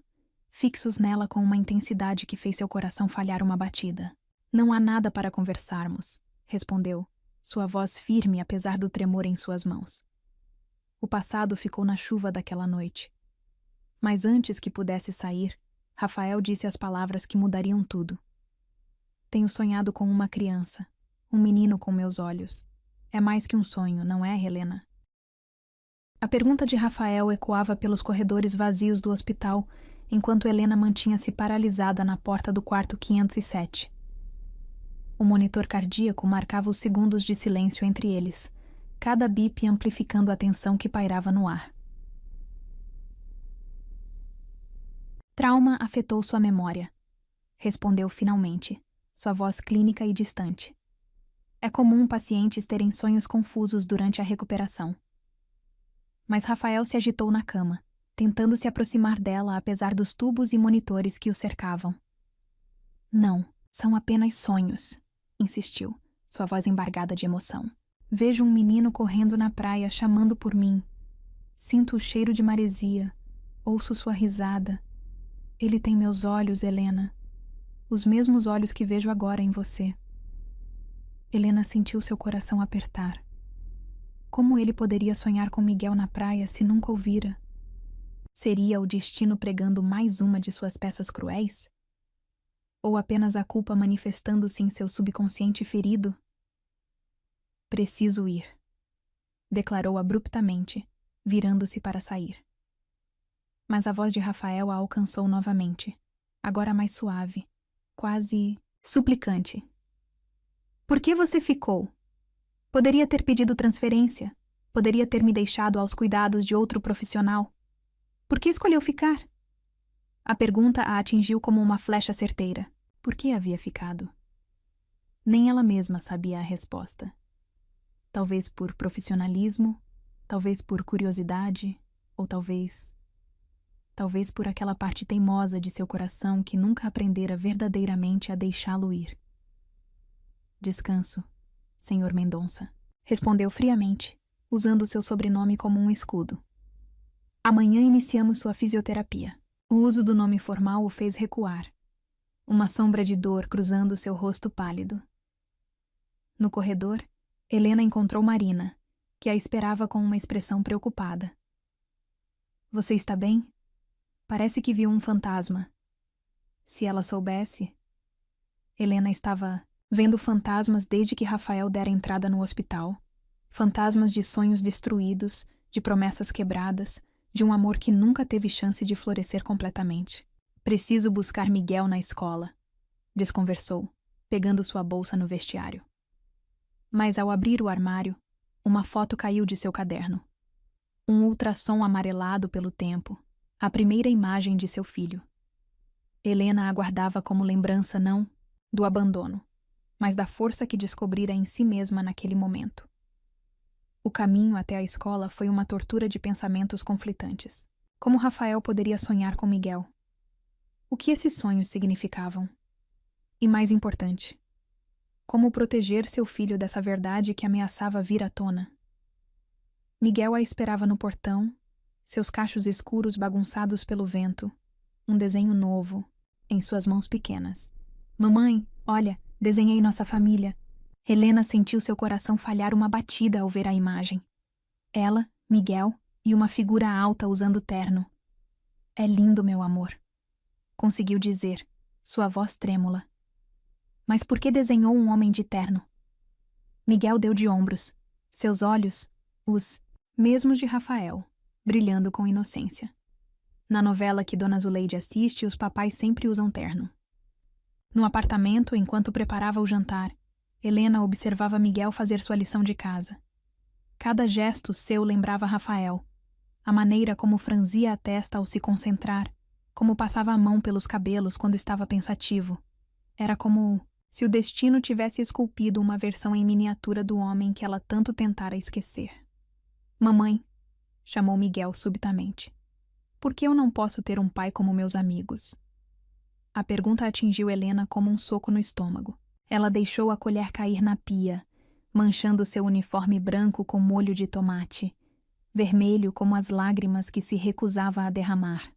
fixos nela com uma intensidade que fez seu coração falhar uma batida. Não há nada para conversarmos, respondeu, sua voz firme apesar do tremor em suas mãos. O passado ficou na chuva daquela noite. Mas antes que pudesse sair, Rafael disse as palavras que mudariam tudo. Tenho sonhado com uma criança, um menino com meus olhos. É mais que um sonho, não é, Helena? A pergunta de Rafael ecoava pelos corredores vazios do hospital, enquanto Helena mantinha-se paralisada na porta do quarto 507. O monitor cardíaco marcava os segundos de silêncio entre eles, cada bip amplificando a tensão que pairava no ar. Trauma afetou sua memória, respondeu finalmente, sua voz clínica e distante. É comum pacientes terem sonhos confusos durante a recuperação. Mas Rafael se agitou na cama, tentando se aproximar dela apesar dos tubos e monitores que o cercavam. Não, são apenas sonhos, insistiu, sua voz embargada de emoção. Vejo um menino correndo na praia chamando por mim. Sinto o cheiro de maresia, ouço sua risada. Ele tem meus olhos, Helena. Os mesmos olhos que vejo agora em você. Helena sentiu seu coração apertar. Como ele poderia sonhar com Miguel na praia se nunca o vira? Seria o destino pregando mais uma de suas peças cruéis? Ou apenas a culpa manifestando-se em seu subconsciente ferido? Preciso ir, declarou abruptamente, virando-se para sair. Mas a voz de Rafael a alcançou novamente, agora mais suave, quase suplicante. Por que você ficou? Poderia ter pedido transferência, poderia ter me deixado aos cuidados de outro profissional. Por que escolheu ficar? A pergunta a atingiu como uma flecha certeira. Por que havia ficado? Nem ela mesma sabia a resposta. Talvez por profissionalismo, talvez por curiosidade, ou talvez por aquela parte teimosa de seu coração que nunca aprendera verdadeiramente a deixá-lo ir. Descanso, Sr. Mendonça, respondeu friamente, usando seu sobrenome como um escudo. Amanhã iniciamos sua fisioterapia. O uso do nome formal o fez recuar, uma sombra de dor cruzando seu rosto pálido. No corredor, Helena encontrou Marina, que a esperava com uma expressão preocupada. Você está bem? Parece que viu um fantasma. Se ela soubesse... Helena estava vendo fantasmas desde que Rafael dera entrada no hospital. Fantasmas de sonhos destruídos, de promessas quebradas, de um amor que nunca teve chance de florescer completamente. Preciso buscar Miguel na escola, desconversou, pegando sua bolsa no vestiário. Mas ao abrir o armário, uma foto caiu de seu caderno. Um ultrassom amarelado pelo tempo, a primeira imagem de seu filho. Helena aguardava como lembrança não do abandono, mas da força que descobrira em si mesma naquele momento. O caminho até a escola foi uma tortura de pensamentos conflitantes. Como Rafael poderia sonhar com Miguel? O que esses sonhos significavam? E mais importante, como proteger seu filho dessa verdade que ameaçava vir à tona? Miguel a esperava no portão, seus cachos escuros bagunçados pelo vento, um desenho novo, em suas mãos pequenas. Mamãe, olha, desenhei nossa família. Helena sentiu seu coração falhar uma batida ao ver a imagem. Ela, Miguel e uma figura alta usando terno. É lindo, meu amor, conseguiu dizer, sua voz trêmula. Mas por que desenhou um homem de terno? Miguel deu de ombros, seus olhos, os mesmos de Rafael, brilhando com inocência. Na novela que Dona Zuleide assiste, os papais sempre usam terno. No apartamento, enquanto preparava o jantar, Helena observava Miguel fazer sua lição de casa. Cada gesto seu lembrava Rafael, a maneira como franzia a testa ao se concentrar, como passava a mão pelos cabelos quando estava pensativo. Era como se o destino tivesse esculpido uma versão em miniatura do homem que ela tanto tentara esquecer. Mamãe, chamou Miguel subitamente. Por que eu não posso ter um pai como meus amigos? A pergunta atingiu Helena como um soco no estômago. Ela deixou a colher cair na pia, manchando seu uniforme branco com molho de tomate, vermelho como as lágrimas que se recusava a derramar.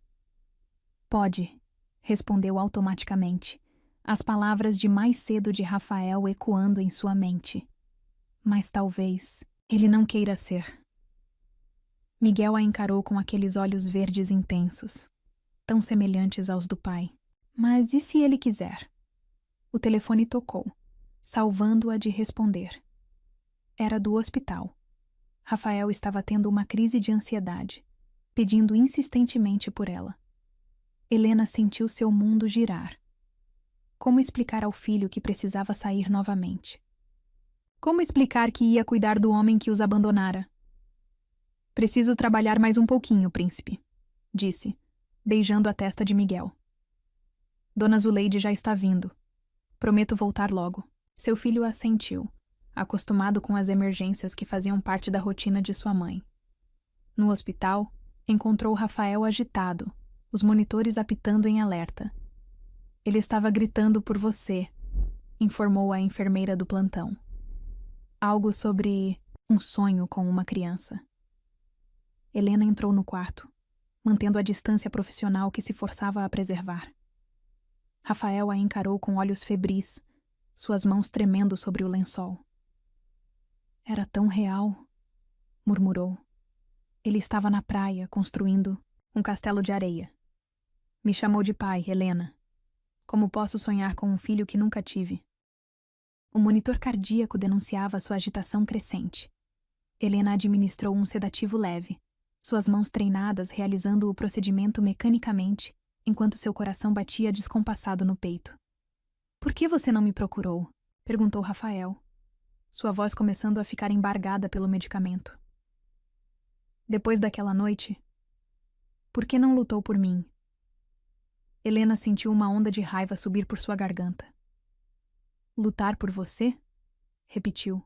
Pode, respondeu automaticamente, as palavras de mais cedo de Rafael ecoando em sua mente. Mas talvez ele não queira ser. Miguel a encarou com aqueles olhos verdes intensos, tão semelhantes aos do pai. Mas e se ele quiser? O telefone tocou, salvando-a de responder. Era do hospital. Rafael estava tendo uma crise de ansiedade, pedindo insistentemente por ela. Helena sentiu seu mundo girar. Como explicar ao filho que precisava sair novamente? Como explicar que ia cuidar do homem que os abandonara? Preciso trabalhar mais um pouquinho, príncipe, disse, beijando a testa de Miguel. Dona Zuleide já está vindo. Prometo voltar logo. Seu filho assentiu, acostumado com as emergências que faziam parte da rotina de sua mãe. No hospital, encontrou Rafael agitado, os monitores apitando em alerta. Ele estava gritando por você, informou a enfermeira do plantão. Algo sobre um sonho com uma criança. Helena entrou no quarto, mantendo a distância profissional que se forçava a preservar. Rafael a encarou com olhos febris, suas mãos tremendo sobre o lençol. Era tão real, murmurou. Ele estava na praia, construindo um castelo de areia. Me chamou de pai, Helena. Como posso sonhar com um filho que nunca tive? O monitor cardíaco denunciava sua agitação crescente. Helena administrou um sedativo leve, suas mãos treinadas realizando o procedimento mecanicamente, enquanto seu coração batia descompassado no peito. Por que você não me procurou? Perguntou Rafael, sua voz começando a ficar embargada pelo medicamento. Depois daquela noite, por que não lutou por mim? Helena sentiu uma onda de raiva subir por sua garganta. Lutar por você? Repetiu,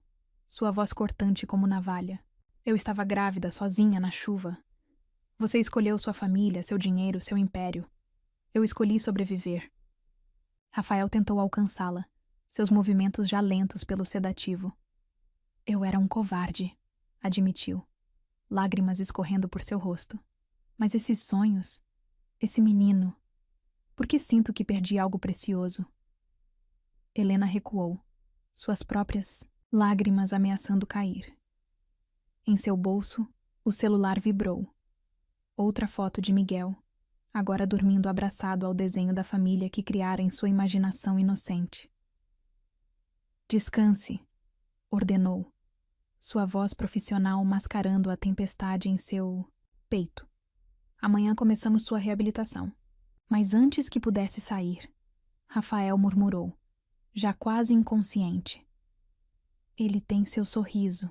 sua voz cortante como navalha. Eu estava grávida, sozinha, na chuva. Você escolheu sua família, seu dinheiro, seu império. Eu escolhi sobreviver. Rafael tentou alcançá-la, seus movimentos já lentos pelo sedativo. Eu era um covarde, admitiu, lágrimas escorrendo por seu rosto. Mas esses sonhos... Esse menino. Por que sinto que perdi algo precioso? Helena recuou, suas próprias lágrimas ameaçando cair. Em seu bolso, o celular vibrou. Outra foto de Miguel, agora dormindo abraçado ao desenho da família que criara em sua imaginação inocente. Descanse, ordenou, sua voz profissional mascarando a tempestade em seu peito. Amanhã começamos sua reabilitação. Mas antes que pudesse sair, Rafael murmurou, já quase inconsciente. Ele tem seu sorriso.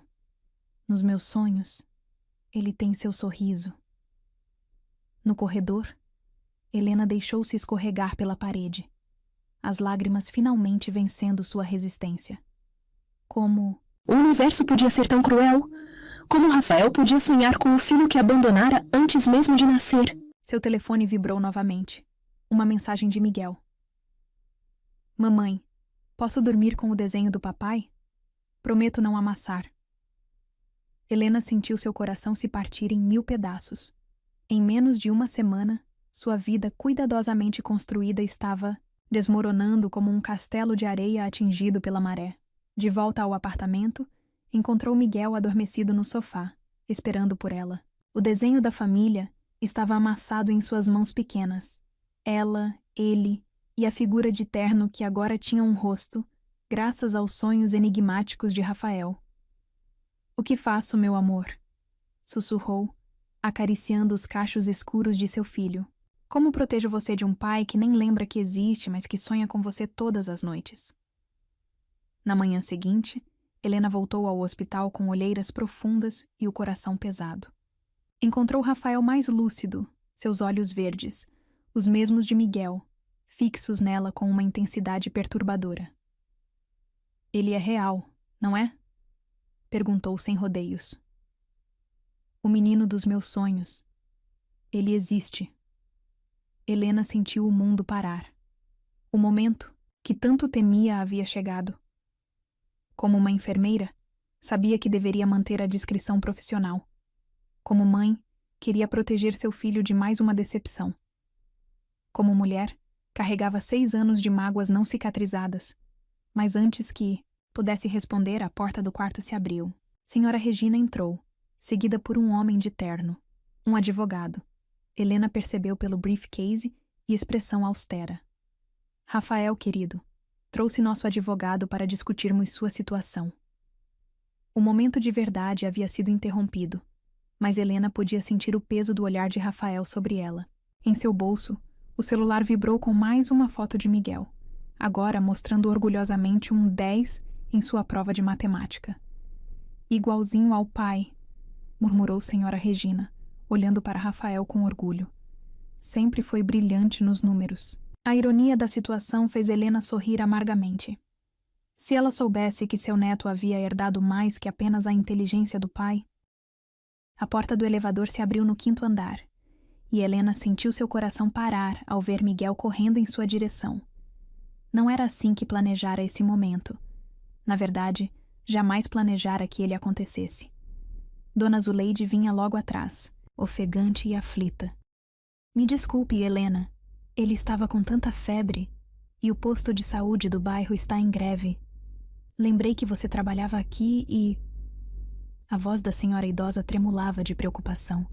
Nos meus sonhos, ele tem seu sorriso. No corredor, Helena deixou-se escorregar pela parede, as lágrimas finalmente vencendo sua resistência. Como o universo podia ser tão cruel? Como Rafael podia sonhar com o filho que abandonara antes mesmo de nascer? Seu telefone vibrou novamente. Uma mensagem de Miguel. Mamãe, posso dormir com o desenho do papai? Prometo não amassar. Helena sentiu seu coração se partir em 1000 pedaços. Em menos de uma semana, sua vida cuidadosamente construída estava desmoronando como um castelo de areia atingido pela maré. De volta ao apartamento, encontrou Miguel adormecido no sofá, esperando por ela. O desenho da família estava amassado em suas mãos pequenas. Ela, ele e a figura de terno que agora tinha um rosto, graças aos sonhos enigmáticos de Rafael. O que faço, meu amor? Sussurrou, acariciando os cachos escuros de seu filho. Como protejo você de um pai que nem lembra que existe, mas que sonha com você todas as noites? Na manhã seguinte, Helena voltou ao hospital com olheiras profundas e o coração pesado. Encontrou Rafael mais lúcido, seus olhos verdes, os mesmos de Miguel, fixos nela com uma intensidade perturbadora. Ele é real, não é? Perguntou sem rodeios. O menino dos meus sonhos. Ele existe. Helena sentiu o mundo parar. O momento que tanto temia havia chegado. Como uma enfermeira, sabia que deveria manter a discrição profissional. Como mãe, queria proteger seu filho de mais uma decepção. Como mulher, carregava 6 anos de mágoas não cicatrizadas. Mas antes que pudesse responder, a porta do quarto se abriu. Senhora Regina entrou, seguida por um homem de terno, um advogado. Helena percebeu pelo briefcase e expressão austera. Rafael, querido, trouxe nosso advogado para discutirmos sua situação. O momento de verdade havia sido interrompido, mas Helena podia sentir o peso do olhar de Rafael sobre ela. Em seu bolso, o celular vibrou com mais uma foto de Miguel, agora mostrando orgulhosamente um 10 em sua prova de matemática. Igualzinho ao pai, murmurou senhora Regina, olhando para Rafael com orgulho. Sempre foi brilhante nos números. A ironia da situação fez Helena sorrir amargamente. Se ela soubesse que seu neto havia herdado mais que apenas a inteligência do pai... A porta do elevador se abriu no 5º andar, e Helena sentiu seu coração parar ao ver Miguel correndo em sua direção. Não era assim que planejara esse momento. Na verdade, jamais planejara que ele acontecesse. Dona Zuleide vinha logo atrás, ofegante e aflita. Me desculpe, Helena. Ele estava com tanta febre, e o posto de saúde do bairro está em greve. Lembrei que você trabalhava aqui e... A voz da senhora idosa tremulava de preocupação,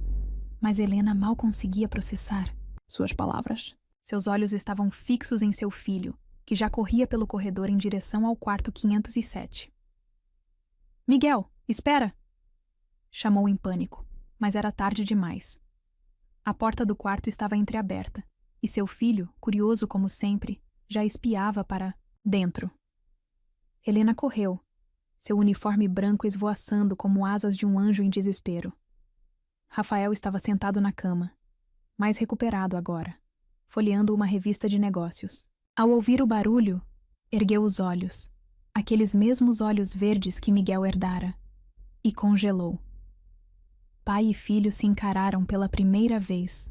mas Helena mal conseguia processar suas palavras. Seus olhos estavam fixos em seu filho, que já corria pelo corredor em direção ao quarto 507. Miguel, espera! Chamou em pânico, mas era tarde demais. A porta do quarto estava entreaberta, e seu filho, curioso como sempre, já espiava para dentro. Helena correu, seu uniforme branco esvoaçando como asas de um anjo em desespero. Rafael estava sentado na cama, mais recuperado agora, folheando uma revista de negócios. Ao ouvir o barulho, ergueu os olhos, aqueles mesmos olhos verdes que Miguel herdara, e congelou. Pai e filho se encararam pela primeira vez,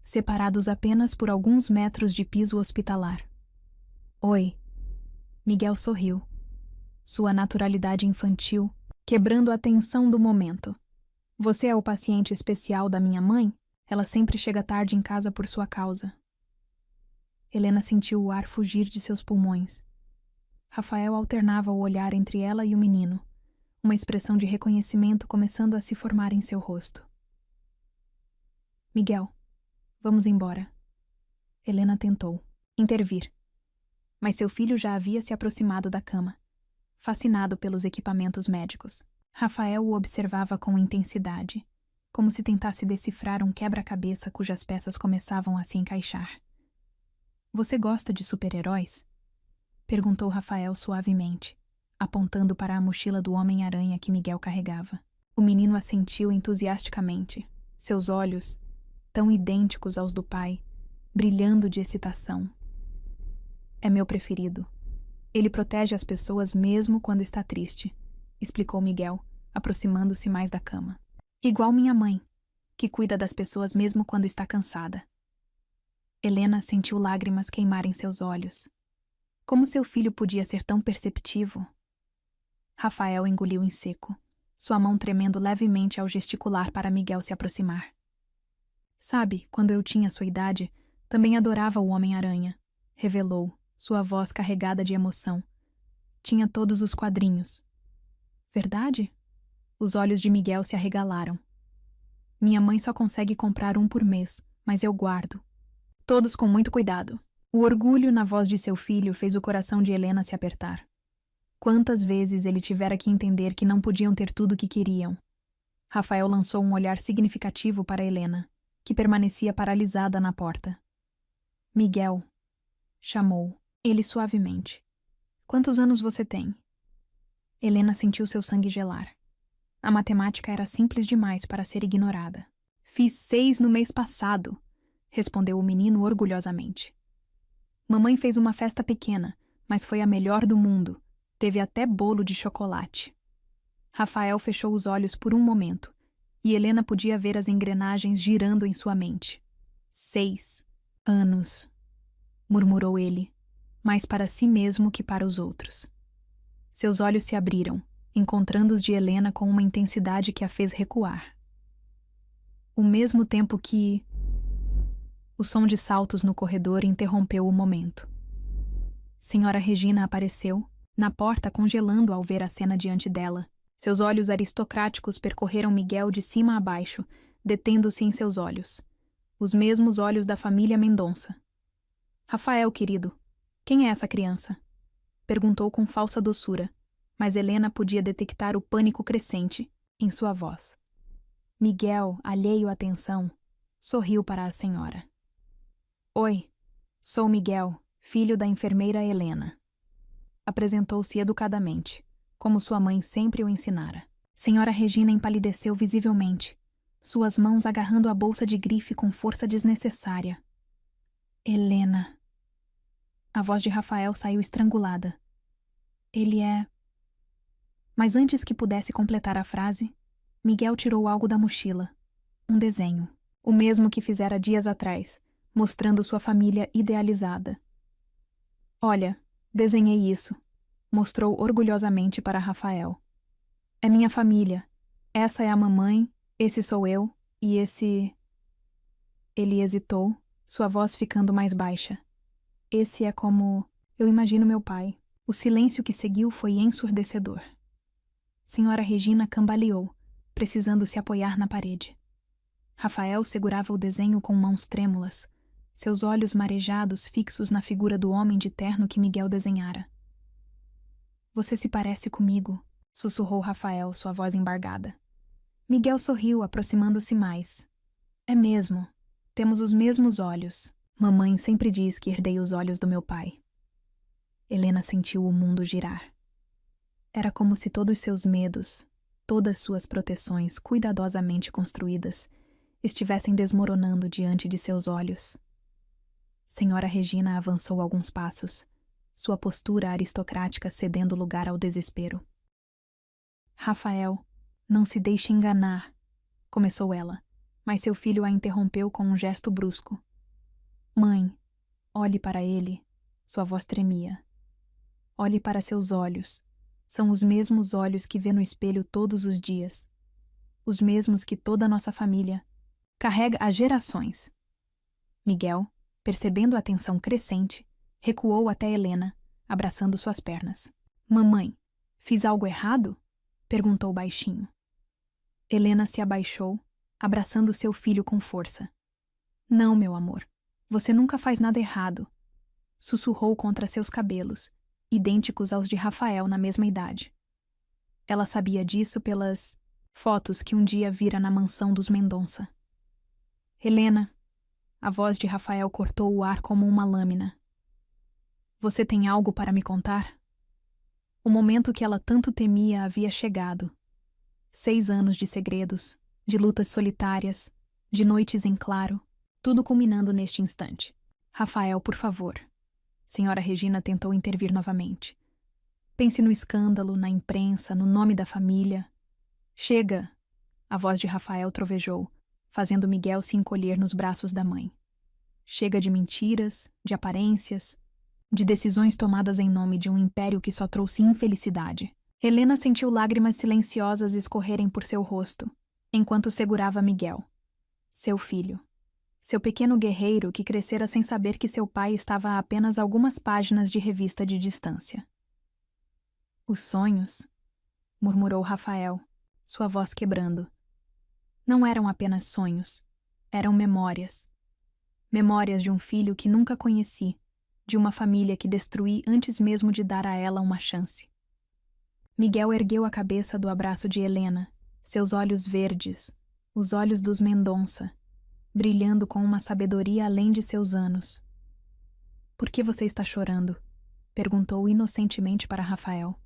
separados apenas por alguns metros de piso hospitalar. Oi. Miguel sorriu, sua naturalidade infantil quebrando a tensão do momento. Você é o paciente especial da minha mãe? Ela sempre chega tarde em casa por sua causa. Helena sentiu o ar fugir de seus pulmões. Rafael alternava o olhar entre ela e o menino, uma expressão de reconhecimento começando a se formar em seu rosto. Miguel, vamos embora. Helena tentou intervir, mas seu filho já havia se aproximado da cama, fascinado pelos equipamentos médicos. Rafael o observava com intensidade, como se tentasse decifrar um quebra-cabeça cujas peças começavam a se encaixar. Você gosta de super-heróis? Perguntou Rafael suavemente, apontando para a mochila do Homem-Aranha que Miguel carregava. O menino assentiu entusiasticamente, seus olhos, tão idênticos aos do pai, brilhando de excitação. É meu preferido. Ele protege as pessoas mesmo quando está triste, explicou Miguel, aproximando-se mais da cama. Igual minha mãe, que cuida das pessoas mesmo quando está cansada. Helena sentiu lágrimas queimarem seus olhos. Como seu filho podia ser tão perceptivo? Rafael engoliu em seco, sua mão tremendo levemente ao gesticular para Miguel se aproximar. Sabe, quando eu tinha sua idade, também adorava o Homem-Aranha, revelou, sua voz carregada de emoção. Tinha todos os quadrinhos. Verdade? Os olhos de Miguel se arregalaram. Minha mãe só consegue comprar um por mês, mas eu guardo. Todos com muito cuidado. O orgulho na voz de seu filho fez o coração de Helena se apertar. Quantas vezes ele tivera que entender que não podiam ter tudo o que queriam. Rafael lançou um olhar significativo para Helena, que permanecia paralisada na porta. Miguel, chamou, ele suavemente. Quantos anos você tem? Helena sentiu seu sangue gelar. A matemática era simples demais para ser ignorada. Fiz 6 no mês passado, respondeu o menino orgulhosamente. Mamãe fez uma festa pequena, mas foi a melhor do mundo. Teve até bolo de chocolate. Rafael fechou os olhos por um momento, e Helena podia ver as engrenagens girando em sua mente. 6 anos, murmurou ele, mais para si mesmo que para os outros. Seus olhos se abriram, encontrando os de Helena com uma intensidade que a fez recuar. O mesmo tempo que... O som de saltos no corredor interrompeu o momento. Senhora Regina apareceu, na porta congelando ao ver a cena diante dela. Seus olhos aristocráticos percorreram Miguel de cima a baixo, detendo-se em seus olhos. Os mesmos olhos da família Mendonça. Rafael, querido, quem é essa criança? Perguntou com falsa doçura, mas Helena podia detectar o pânico crescente em sua voz. Miguel, alheio à tensão, sorriu para a senhora. Oi, sou Miguel, filho da enfermeira Helena. Apresentou-se educadamente, como sua mãe sempre o ensinara. Senhora Regina empalideceu visivelmente, suas mãos agarrando a bolsa de grife com força desnecessária. Helena. A voz de Rafael saiu estrangulada. Ele é... Mas antes que pudesse completar a frase, Miguel tirou algo da mochila. Um desenho, o mesmo que fizera dias atrás, mostrando sua família idealizada. Olha, desenhei isso, mostrou orgulhosamente para Rafael. É minha família. Essa é a mamãe, esse sou eu, e esse... Ele hesitou, sua voz ficando mais baixa. Esse é como... Eu imagino meu pai. O silêncio que seguiu foi ensurdecedor. Senhora Regina cambaleou, precisando se apoiar na parede. Rafael segurava o desenho com mãos trêmulas, seus olhos marejados fixos na figura do homem de terno que Miguel desenhara. Você se parece comigo, sussurrou Rafael, sua voz embargada. Miguel sorriu, aproximando-se mais. É mesmo. Temos os mesmos olhos. Mamãe sempre diz que herdei os olhos do meu pai. Helena sentiu o mundo girar. Era como se todos seus medos, todas suas proteções cuidadosamente construídas, estivessem desmoronando diante de seus olhos. Senhora Regina avançou alguns passos, sua postura aristocrática cedendo lugar ao desespero. Rafael, não se deixe enganar, começou ela, mas seu filho a interrompeu com um gesto brusco. Mãe, olhe para ele, sua voz tremia. Olhe para seus olhos, são os mesmos olhos que vê no espelho todos os dias, os mesmos que toda a nossa família, Carrega há gerações. Miguel, percebendo a tensão crescente, recuou até Helena, abraçando suas pernas. Mamãe, fiz algo errado? Perguntou baixinho. Helena se abaixou, abraçando seu filho com força. Não, meu amor, você nunca faz nada errado. Sussurrou contra seus cabelos, idênticos aos de Rafael na mesma idade. Ela sabia disso pelas fotos que um dia vira na mansão dos Mendonça. Helena, a voz de Rafael cortou o ar como uma lâmina. Você tem algo para me contar? O momento que ela tanto temia havia chegado. 6 anos de segredos, de lutas solitárias, de noites em claro, tudo culminando neste instante. Rafael, por favor. Senhora Regina tentou intervir novamente. Pense no escândalo, na imprensa, no nome da família. Chega! A voz de Rafael trovejou, fazendo Miguel se encolher nos braços da mãe. Chega de mentiras, de aparências, de decisões tomadas em nome de um império que só trouxe infelicidade. Helena sentiu lágrimas silenciosas escorrerem por seu rosto, enquanto segurava Miguel. Seu filho. Seu pequeno guerreiro que crescera sem saber que seu pai estava a apenas algumas páginas de revista de distância. Os sonhos, murmurou Rafael, sua voz quebrando. Não eram apenas sonhos, eram memórias. Memórias de um filho que nunca conheci, de uma família que destruí antes mesmo de dar a ela uma chance. Miguel ergueu a cabeça do abraço de Helena, seus olhos verdes, os olhos dos Mendonça, brilhando com uma sabedoria além de seus anos. Por que você está chorando? Perguntou inocentemente para Rafael.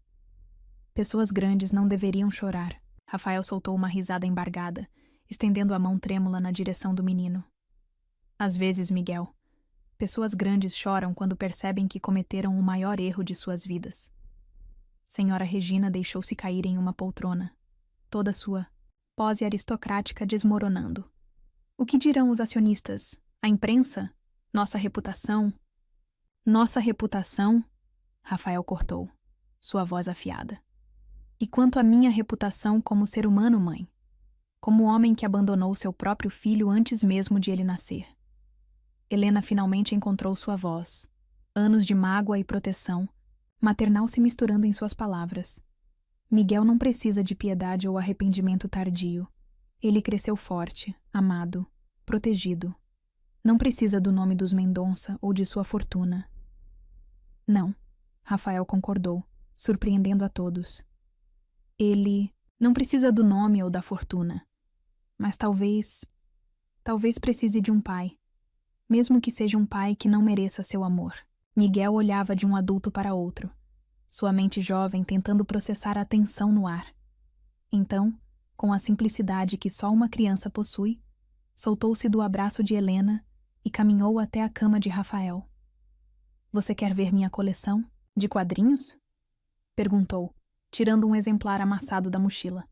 Pessoas grandes não deveriam chorar. Rafael soltou uma risada embargada, estendendo a mão trêmula na direção do menino. Às vezes, Miguel, pessoas grandes choram quando percebem que cometeram o maior erro de suas vidas. Senhora Regina deixou-se cair em uma poltrona, toda sua pose aristocrática desmoronando. O que dirão os acionistas? A imprensa? Nossa reputação? Nossa reputação? Rafael cortou, sua voz afiada. E quanto à minha reputação como ser humano, mãe? Como homem que abandonou seu próprio filho antes mesmo de ele nascer. Helena finalmente encontrou sua voz. Anos de mágoa e proteção, maternal se misturando em suas palavras. Miguel não precisa de piedade ou arrependimento tardio. Ele cresceu forte, amado, protegido. Não precisa do nome dos Mendonça ou de sua fortuna. Não, Rafael concordou, surpreendendo a todos. Ele não precisa do nome ou da fortuna. Mas talvez precise de um pai. Mesmo que seja um pai que não mereça seu amor. Miguel olhava de um adulto para outro, sua mente jovem tentando processar a tensão no ar. Então, com a simplicidade que só uma criança possui, soltou-se do abraço de Helena e caminhou até a cama de Rafael. Você quer ver minha coleção? De quadrinhos? Perguntou, tirando um exemplar amassado da mochila.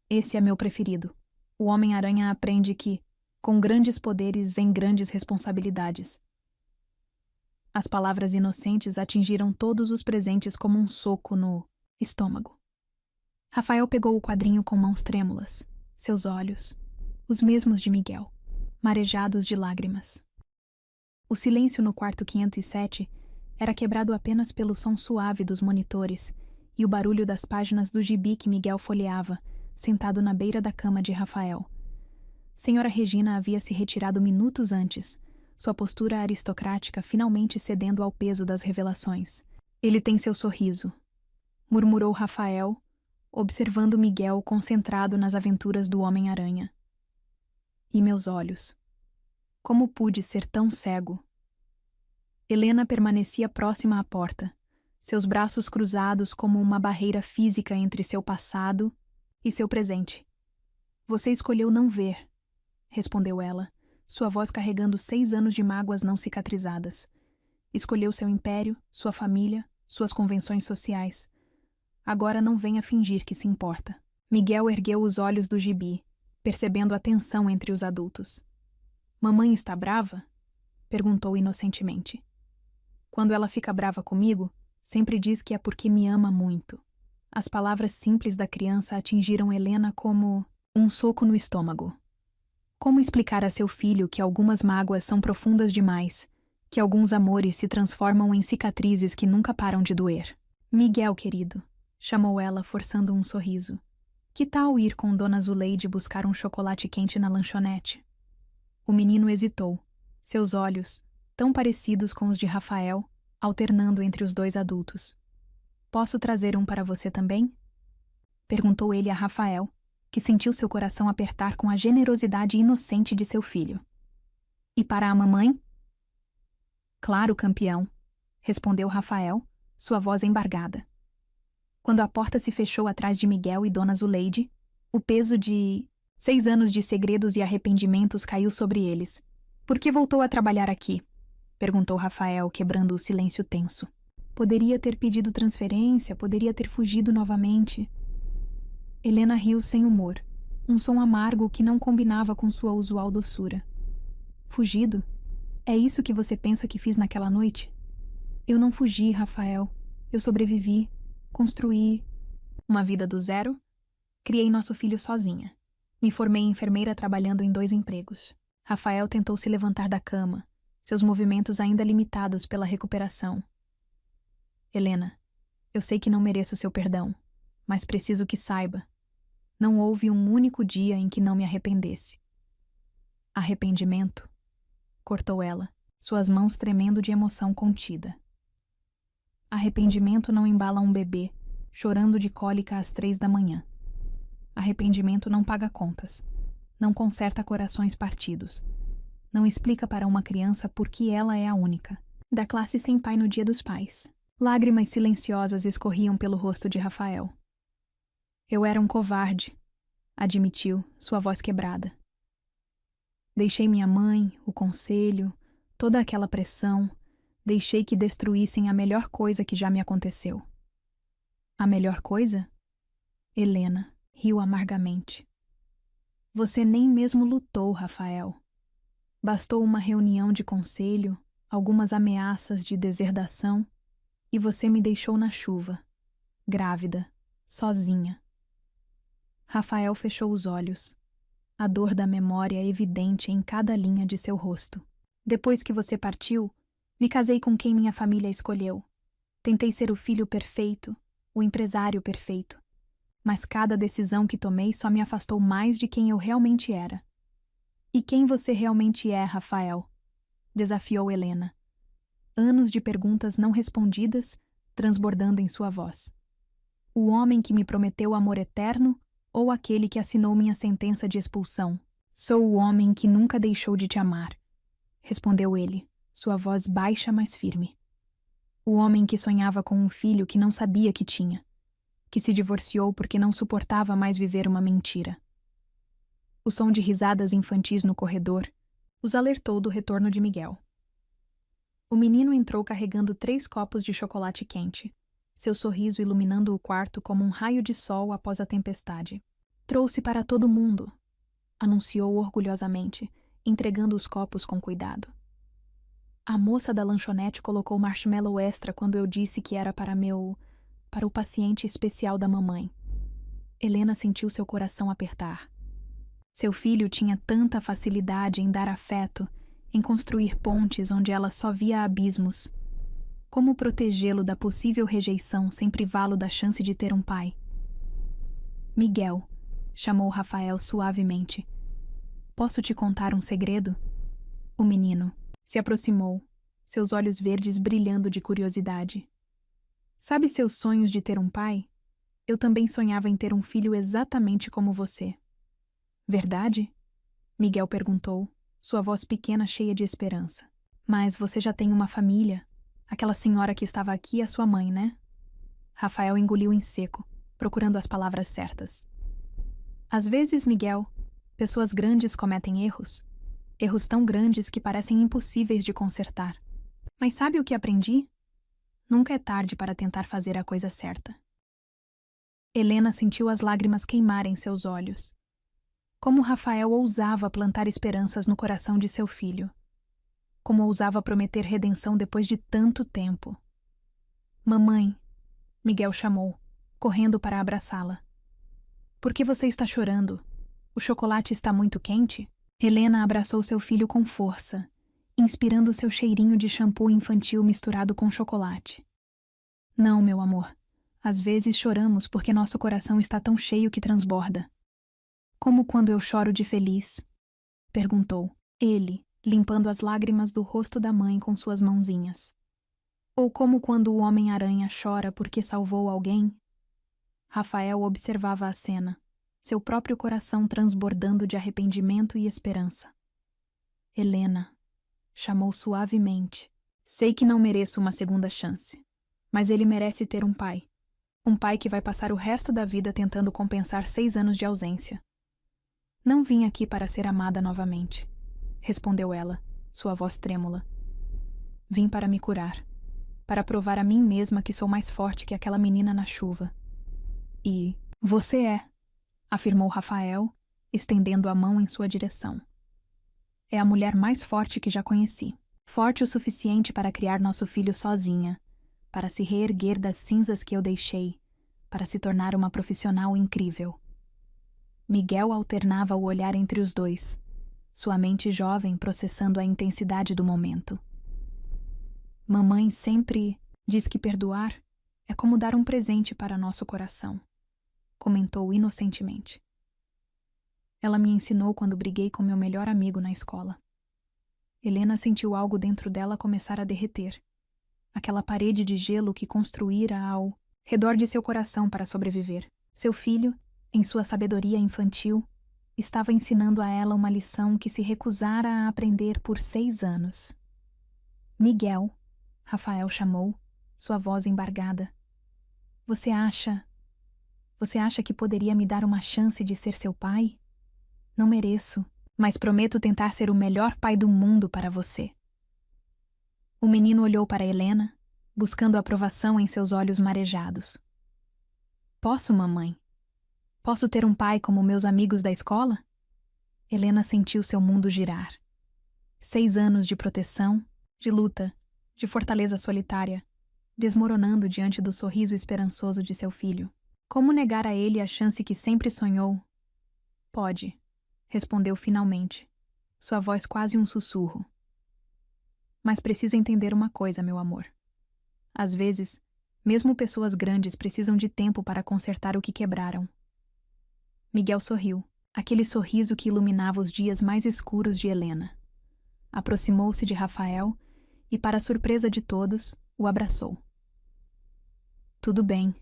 Esse é meu preferido. O Homem-Aranha aprende que, com grandes poderes vem grandes responsabilidades. As palavras inocentes atingiram todos os presentes como um soco no estômago. Rafael pegou o quadrinho com mãos trêmulas, seus olhos, os mesmos de Miguel, marejados de lágrimas. O silêncio no quarto 507 era quebrado apenas pelo som suave dos monitores e o barulho das páginas do gibi que Miguel folheava, sentado na beira da cama de Rafael. Senhora Regina havia se retirado minutos antes, sua postura aristocrática finalmente cedendo ao peso das revelações. Ele tem seu sorriso, murmurou Rafael, observando Miguel concentrado nas aventuras do Homem-Aranha. E meus olhos. Como pude ser tão cego? Helena permanecia próxima à porta, seus braços cruzados como uma barreira física entre seu passado e seu presente. Você escolheu não ver, respondeu ela, sua voz carregando 6 anos de mágoas não cicatrizadas. Escolheu seu império, sua família, suas convenções sociais. Agora não venha fingir que se importa. Miguel ergueu os olhos do gibi, percebendo a tensão entre os adultos. Mamãe está brava? Perguntou inocentemente. Quando ela fica brava comigo, sempre diz que é porque me ama muito. As palavras simples da criança atingiram Helena como um soco no estômago. Como explicar a seu filho que algumas mágoas são profundas demais, que alguns amores se transformam em cicatrizes que nunca param de doer? Miguel, querido, chamou ela, forçando um sorriso. Que tal ir com Dona Zuleide buscar um chocolate quente na lanchonete? O menino hesitou, seus olhos, tão parecidos com os de Rafael, alternando entre os dois adultos. Posso trazer um para você também? Perguntou ele a Rafael, que sentiu seu coração apertar com a generosidade inocente de seu filho. E para a mamãe? Claro, campeão, respondeu Rafael, sua voz embargada. Quando a porta se fechou atrás de Miguel e Dona Zuleide, o peso de 6 anos de segredos e arrependimentos caiu sobre eles. Por que voltou a trabalhar aqui? Perguntou Rafael, quebrando o silêncio tenso. Poderia ter pedido transferência, poderia ter fugido novamente. Helena riu sem humor, um som amargo que não combinava com sua usual doçura. Fugido? É isso que você pensa que fiz naquela noite? Eu não fugi, Rafael. Eu sobrevivi, construí uma vida do zero. Criei nosso filho sozinha. Me formei enfermeira trabalhando em 2 empregos. Rafael tentou se levantar da cama, seus movimentos ainda limitados pela recuperação. Helena, eu sei que não mereço seu perdão, mas preciso que saiba. Não houve um único dia em que não me arrependesse. Arrependimento? Cortou ela, suas mãos tremendo de emoção contida. Arrependimento não embala um bebê, chorando de cólica às 3 da manhã. Arrependimento não paga contas, não conserta corações partidos, não explica para uma criança por que ela é a única, da classe sem pai no Dia dos Pais. Lágrimas silenciosas escorriam pelo rosto de Rafael. Eu era um covarde, admitiu, sua voz quebrada. Deixei minha mãe, o conselho, toda aquela pressão, deixei que destruíssem a melhor coisa que já me aconteceu. A melhor coisa? Helena riu amargamente. Você nem mesmo lutou, Rafael. Bastou uma reunião de conselho, algumas ameaças de deserdação, e você me deixou na chuva, grávida, sozinha. Rafael fechou os olhos, a dor da memória evidente em cada linha de seu rosto. Depois que você partiu, me casei com quem minha família escolheu. Tentei ser o filho perfeito, o empresário perfeito. Mas cada decisão que tomei só me afastou mais de quem eu realmente era. E quem você realmente é, Rafael? Desafiou Helena. Anos de perguntas não respondidas, transbordando em sua voz. O homem que me prometeu amor eterno ou aquele que assinou minha sentença de expulsão? Sou o homem que nunca deixou de te amar, respondeu ele, sua voz baixa, mas firme. O homem que sonhava com um filho que não sabia que tinha, que se divorciou porque não suportava mais viver uma mentira. O som de risadas infantis no corredor os alertou do retorno de Miguel. O menino entrou carregando 3 copos de chocolate quente, seu sorriso iluminando o quarto como um raio de sol após a tempestade. Trouxe para todo mundo, anunciou orgulhosamente, entregando os copos com cuidado. A moça da lanchonete colocou marshmallow extra quando eu disse que era para o paciente especial da mamãe. Helena sentiu seu coração apertar. Seu filho tinha tanta facilidade em dar afeto, em construir pontes onde ela só via abismos. Como protegê-lo da possível rejeição sem privá-lo da chance de ter um pai? Miguel, chamou Rafael suavemente. Posso te contar um segredo? O menino se aproximou, seus olhos verdes brilhando de curiosidade. Sabe seus sonhos de ter um pai? Eu também sonhava em ter um filho exatamente como você. Verdade? Miguel perguntou, sua voz pequena cheia de esperança. Mas você já tem uma família. Aquela senhora que estava aqui é sua mãe, né? Rafael engoliu em seco, procurando as palavras certas. Às vezes, Miguel, pessoas grandes cometem erros. Erros tão grandes que parecem impossíveis de consertar. Mas sabe o que aprendi? Nunca é tarde para tentar fazer a coisa certa. Helena sentiu as lágrimas queimarem seus olhos. Como Rafael ousava plantar esperanças no coração de seu filho. Como ousava prometer redenção depois de tanto tempo. Mamãe, Miguel chamou, correndo para abraçá-la. Por que você está chorando? O chocolate está muito quente? Helena abraçou seu filho com força, inspirando seu cheirinho de shampoo infantil misturado com chocolate. Não, meu amor. Às vezes choramos porque nosso coração está tão cheio que transborda. Como quando eu choro de feliz? Perguntou, ele, limpando as lágrimas do rosto da mãe com suas mãozinhas. Ou como quando o Homem-Aranha chora porque salvou alguém? Rafael observava a cena, seu próprio coração transbordando de arrependimento e esperança. Helena, chamou suavemente. Sei que não mereço uma segunda chance, mas ele merece ter um pai. Um pai que vai passar o resto da vida tentando compensar 6 anos de ausência. Não vim aqui para ser amada novamente, respondeu ela, sua voz trêmula. Vim para me curar, para provar a mim mesma que sou mais forte que aquela menina na chuva. E você é, afirmou Rafael, estendendo a mão em sua direção. É a mulher mais forte que já conheci. Forte o suficiente para criar nosso filho sozinha, para se reerguer das cinzas que eu deixei, para se tornar uma profissional incrível. Miguel alternava o olhar entre os dois, sua mente jovem processando a intensidade do momento. Mamãe sempre diz que perdoar é como dar um presente para nosso coração, comentou inocentemente. Ela me ensinou quando briguei com meu melhor amigo na escola. Helena sentiu algo dentro dela começar a derreter. Aquela parede de gelo que construíra ao redor de seu coração para sobreviver. Seu filho, em sua sabedoria infantil, estava ensinando a ela uma lição que se recusara a aprender por 6 anos. Miguel, Rafael chamou, sua voz embargada. Você acha que poderia me dar uma chance de ser seu pai? Não mereço, mas prometo tentar ser o melhor pai do mundo para você. O menino olhou para Helena, buscando aprovação em seus olhos marejados. Posso, mamãe? Posso ter um pai como meus amigos da escola? Helena sentiu seu mundo girar. 6 anos de proteção, de luta, de fortaleza solitária, desmoronando diante do sorriso esperançoso de seu filho. Como negar a ele a chance que sempre sonhou? Pode, respondeu finalmente, sua voz quase um sussurro. Mas precisa entender uma coisa, meu amor. Às vezes, mesmo pessoas grandes precisam de tempo para consertar o que quebraram. Miguel sorriu, aquele sorriso que iluminava os dias mais escuros de Helena. Aproximou-se de Rafael e, para surpresa de todos, o abraçou. Tudo bem,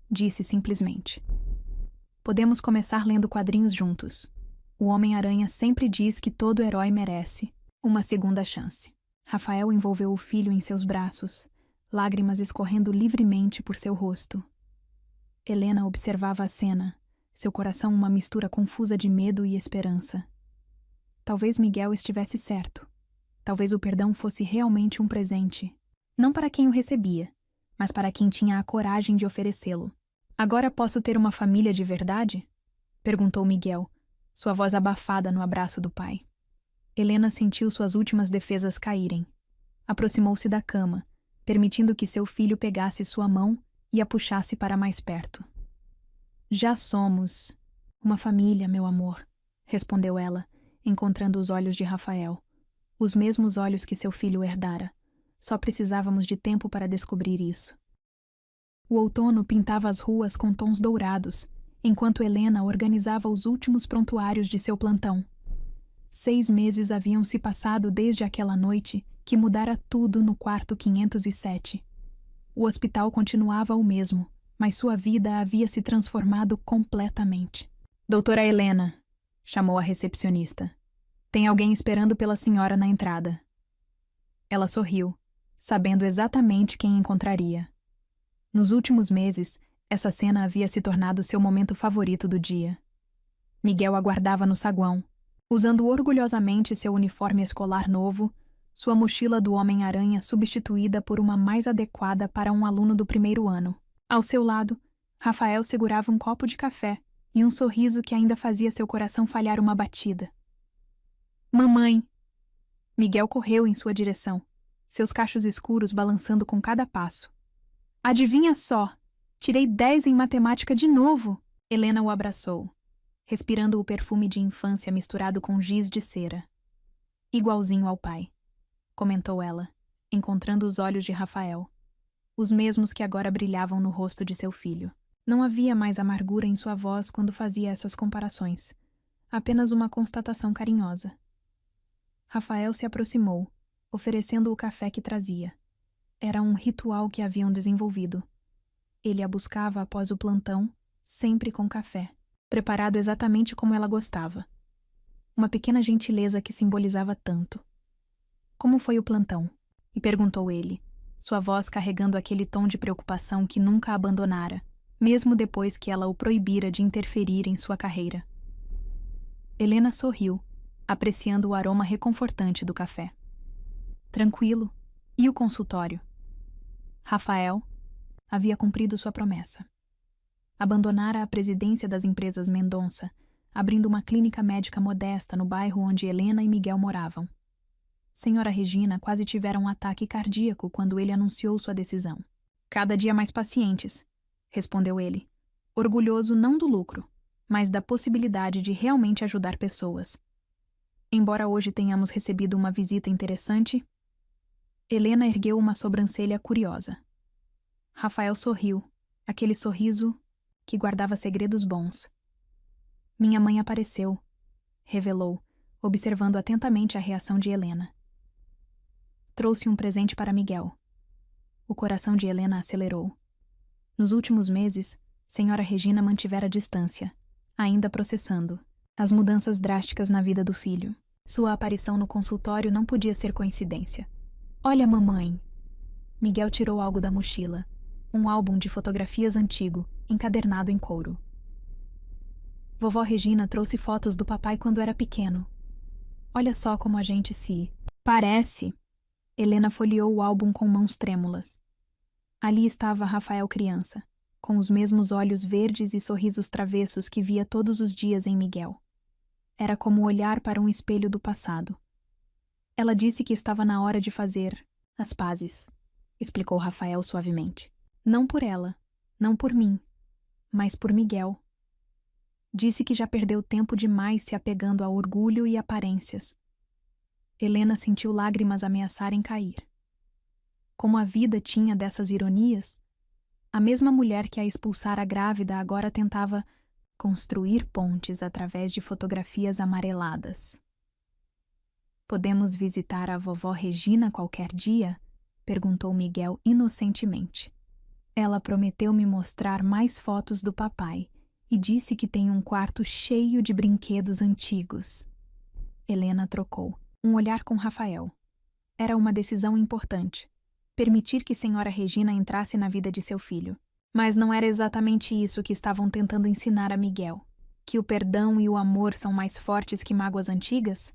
disse simplesmente. Podemos começar lendo quadrinhos juntos. O Homem-Aranha sempre diz que todo herói merece uma segunda chance. Rafael envolveu o filho em seus braços, lágrimas escorrendo livremente por seu rosto. Helena observava a cena, seu coração uma mistura confusa de medo e esperança. Talvez Miguel estivesse certo. Talvez o perdão fosse realmente um presente. Não para quem o recebia, mas para quem tinha a coragem de oferecê-lo. Agora posso ter uma família de verdade? Perguntou Miguel, sua voz abafada no abraço do pai. Helena sentiu suas últimas defesas caírem. Aproximou-se da cama, permitindo que seu filho pegasse sua mão e a puxasse para mais perto. Já somos uma família, meu amor, respondeu ela, encontrando os olhos de Rafael. Os mesmos olhos que seu filho herdara. Só precisávamos de tempo para descobrir isso. O outono pintava as ruas com tons dourados, enquanto Helena organizava os últimos prontuários de seu plantão. 6 meses haviam se passado desde aquela noite que mudara tudo no quarto 507. O hospital continuava o mesmo, mas sua vida havia se transformado completamente. Doutora Helena, chamou a recepcionista. Tem alguém esperando pela senhora na entrada. Ela sorriu, sabendo exatamente quem encontraria. Nos últimos meses, essa cena havia se tornado seu momento favorito do dia. Miguel aguardava no saguão, usando orgulhosamente seu uniforme escolar novo, sua mochila do Homem-Aranha substituída por uma mais adequada para um aluno do 1º ano. Ao seu lado, Rafael segurava um copo de café e um sorriso que ainda fazia seu coração falhar uma batida. Mamãe! Miguel correu em sua direção, seus cachos escuros balançando com cada passo. Adivinha só! Tirei 10 em matemática de novo! Helena o abraçou. respirando o perfume de infância misturado com giz de cera. Igualzinho ao pai, comentou ela, encontrando os olhos de Rafael, os mesmos que agora brilhavam no rosto de seu filho. Não havia mais amargura em sua voz quando fazia essas comparações, apenas uma constatação carinhosa. Rafael se aproximou, oferecendo o café que trazia. Era um ritual que haviam desenvolvido. Ele a buscava após o plantão, sempre com café, preparado exatamente como ela gostava. Uma pequena gentileza que simbolizava tanto. Como foi o plantão? E perguntou ele, sua voz carregando aquele tom de preocupação que nunca a abandonara, mesmo depois que ela o proibira de interferir em sua carreira. Helena sorriu, apreciando o aroma reconfortante do café. Tranquilo. E o consultório? Rafael havia cumprido sua promessa. Abandonara a presidência das empresas Mendonça, abrindo uma clínica médica modesta no bairro onde Helena e Miguel moravam. Senhora Regina quase tivera um ataque cardíaco quando ele anunciou sua decisão. Cada dia mais pacientes, respondeu ele, orgulhoso não do lucro, mas da possibilidade de realmente ajudar pessoas. Embora hoje tenhamos recebido uma visita interessante, Helena ergueu uma sobrancelha curiosa. Rafael sorriu, aquele sorriso que guardava segredos bons. Minha mãe apareceu, revelou, observando atentamente a reação de Helena. Trouxe um presente para Miguel. O coração de Helena acelerou. Nos últimos meses, Senhora Regina mantivera distância, ainda processando as mudanças drásticas na vida do filho. Sua aparição no consultório não podia ser coincidência. Olha, mamãe! Miguel tirou algo da mochila, um álbum de fotografias antigo, encadernado em couro. Vovó Regina trouxe fotos do papai quando era pequeno. Olha só como a gente se parece. Helena folheou o álbum com mãos trêmulas. Ali estava Rafael criança, com os mesmos olhos verdes e sorrisos travessos que via todos os dias em Miguel. Era como olhar para um espelho do passado. Ela disse que estava na hora de fazer as pazes, explicou Rafael suavemente. Não por ela, não por mim, mas por Miguel. Disse que já perdeu tempo demais se apegando a orgulho e aparências. Helena sentiu lágrimas ameaçarem cair. Como a vida tinha dessas ironias, a mesma mulher que a expulsara grávida agora tentava construir pontes através de fotografias amareladas. Podemos visitar a vovó Regina qualquer dia? Perguntou Miguel inocentemente. Ela prometeu me mostrar mais fotos do papai e disse que tem um quarto cheio de brinquedos antigos. Helena trocou um olhar com Rafael. Era uma decisão importante. Permitir que Senhora Regina entrasse na vida de seu filho. Mas não era exatamente isso que estavam tentando ensinar a Miguel. Que o perdão e o amor são mais fortes que mágoas antigas?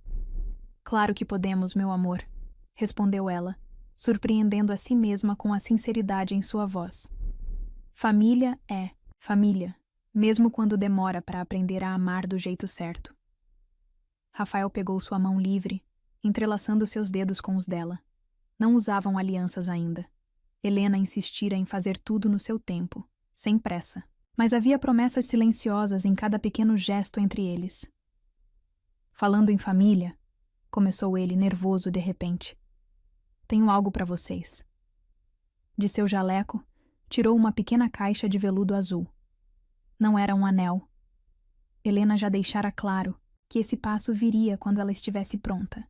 Claro que podemos, meu amor, respondeu ela, surpreendendo a si mesma com a sinceridade em sua voz. Família é família, mesmo quando demora para aprender a amar do jeito certo. Rafael pegou sua mão livre, entrelaçando seus dedos com os dela. Não usavam alianças ainda. Helena insistira em fazer tudo no seu tempo, sem pressa. Mas havia promessas silenciosas em cada pequeno gesto entre eles. Falando em família, começou ele, nervoso de repente. Tenho algo para vocês. De seu jaleco, tirou uma pequena caixa de veludo azul. Não era um anel. Helena já deixara claro que esse passo viria quando ela estivesse pronta.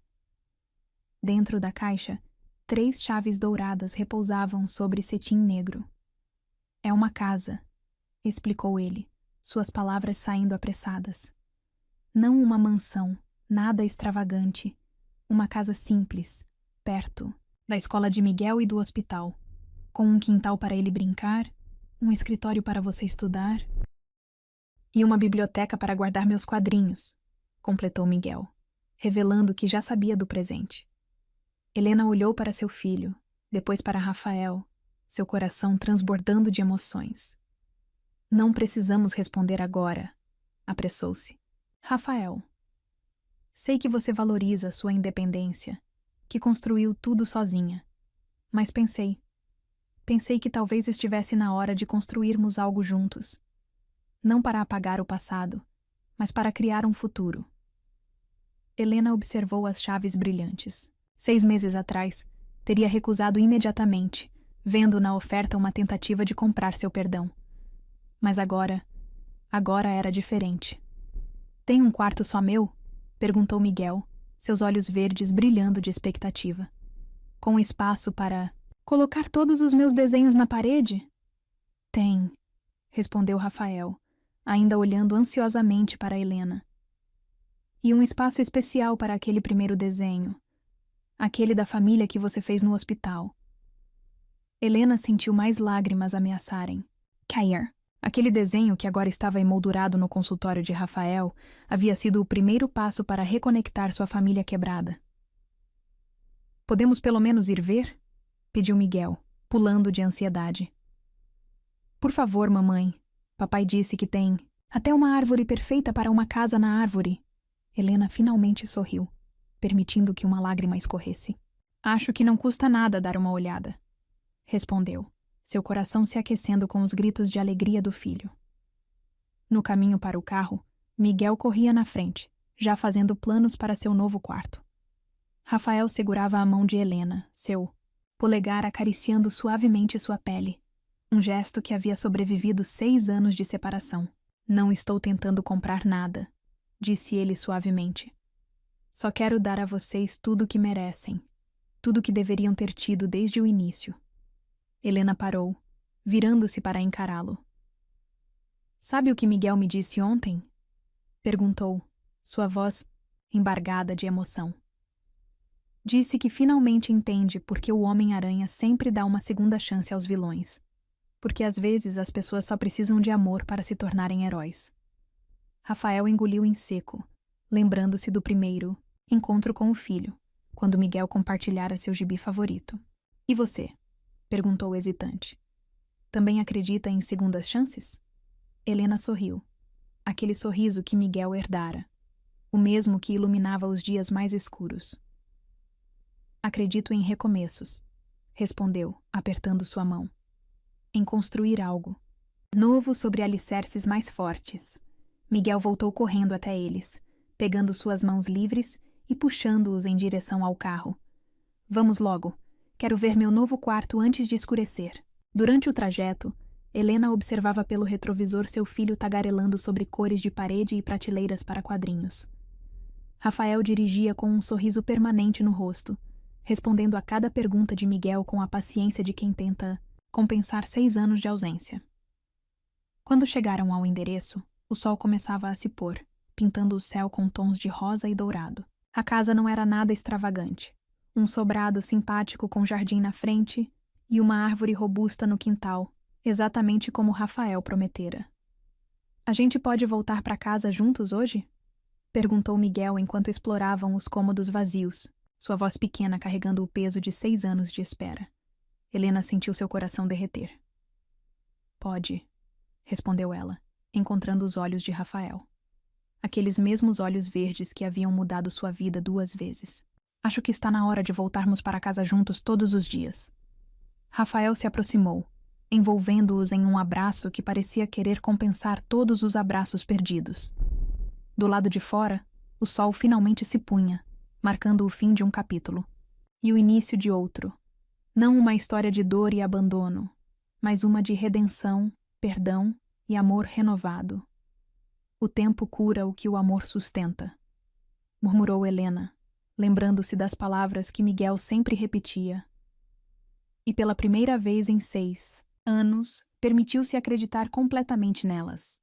Dentro da caixa, 3 chaves douradas repousavam sobre cetim negro. É uma casa, explicou ele, suas palavras saindo apressadas. Não uma mansão, nada extravagante. Uma casa simples, perto da escola de Miguel e do hospital, com um quintal para ele brincar, um escritório para você estudar e uma biblioteca para guardar meus quadrinhos, completou Miguel, revelando que já sabia do presente. Helena olhou para seu filho, depois para Rafael, seu coração transbordando de emoções. Não precisamos responder agora, apressou-se. Rafael, sei que você valoriza sua independência, que construiu tudo sozinha, mas pensei que talvez estivesse na hora de construirmos algo juntos. Não para apagar o passado, mas para criar um futuro. Helena observou as chaves brilhantes. 6 meses atrás, teria recusado imediatamente, vendo na oferta uma tentativa de comprar seu perdão. Mas agora era diferente. Tem um quarto só meu? Perguntou Miguel, seus olhos verdes brilhando de expectativa. Com espaço para colocar todos os meus desenhos na parede? Tem, respondeu Rafael, ainda olhando ansiosamente para Helena. E um espaço especial para aquele primeiro desenho, aquele da família que você fez no hospital. Helena sentiu mais lágrimas ameaçarem. Cair. Aquele desenho que agora estava emoldurado no consultório de Rafael havia sido o primeiro passo para reconectar sua família quebrada. Podemos pelo menos ir ver? Pediu Miguel, pulando de ansiedade. Por favor, mamãe. Papai disse que tem até uma árvore perfeita para uma casa na árvore. Helena finalmente sorriu, permitindo que uma lágrima escorresse. Acho que não custa nada dar uma olhada, respondeu, seu coração se aquecendo com os gritos de alegria do filho. No caminho para o carro, Miguel corria na frente, já fazendo planos para seu novo quarto. Rafael segurava a mão de Helena, seu polegar acariciando suavemente sua pele, um gesto que havia sobrevivido 6 anos de separação. Não estou tentando comprar nada, disse ele suavemente. Só quero dar a vocês tudo o que merecem, tudo o que deveriam ter tido desde o início. Helena parou, virando-se para encará-lo. Sabe o que Miguel me disse ontem? Perguntou, sua voz embargada de emoção. Disse que finalmente entende por que o Homem-Aranha sempre dá uma segunda chance aos vilões. Porque às vezes as pessoas só precisam de amor para se tornarem heróis. Rafael engoliu em seco, lembrando-se do primeiro encontro com o filho, quando Miguel compartilhara seu gibi favorito. E você? Perguntou hesitante. Também acredita em segundas chances? Helena sorriu. Aquele sorriso que Miguel herdara, o mesmo que iluminava os dias mais escuros. Acredito em recomeços, respondeu, apertando sua mão. Em construir algo novo sobre alicerces mais fortes. Miguel voltou correndo até eles, pegando suas mãos livres e puxando-os em direção ao carro. Vamos logo. Quero ver meu novo quarto antes de escurecer. Durante o trajeto, Helena observava pelo retrovisor seu filho tagarelando sobre cores de parede e prateleiras para quadrinhos. Rafael dirigia com um sorriso permanente no rosto, respondendo a cada pergunta de Miguel com a paciência de quem tenta compensar 6 anos de ausência. Quando chegaram ao endereço, o sol começava a se pôr, pintando o céu com tons de rosa e dourado. A casa não era nada extravagante. Um sobrado simpático com jardim na frente e uma árvore robusta no quintal, exatamente como Rafael prometera. A gente pode voltar para casa juntos hoje? Perguntou Miguel enquanto exploravam os cômodos vazios, sua voz pequena carregando o peso de 6 anos de espera. Helena sentiu seu coração derreter. Pode, respondeu ela, encontrando os olhos de Rafael. Aqueles mesmos olhos verdes que haviam mudado sua vida 2 vezes. Acho que está na hora de voltarmos para casa juntos todos os dias. Rafael se aproximou, envolvendo-os em um abraço que parecia querer compensar todos os abraços perdidos. Do lado de fora, o sol finalmente se punha, marcando o fim de um capítulo, e o início de outro. Não uma história de dor e abandono, mas uma de redenção, perdão e amor renovado. O tempo cura o que o amor sustenta, murmurou Helena, lembrando-se das palavras que Miguel sempre repetia. E pela primeira vez em 6 anos, permitiu-se acreditar completamente nelas.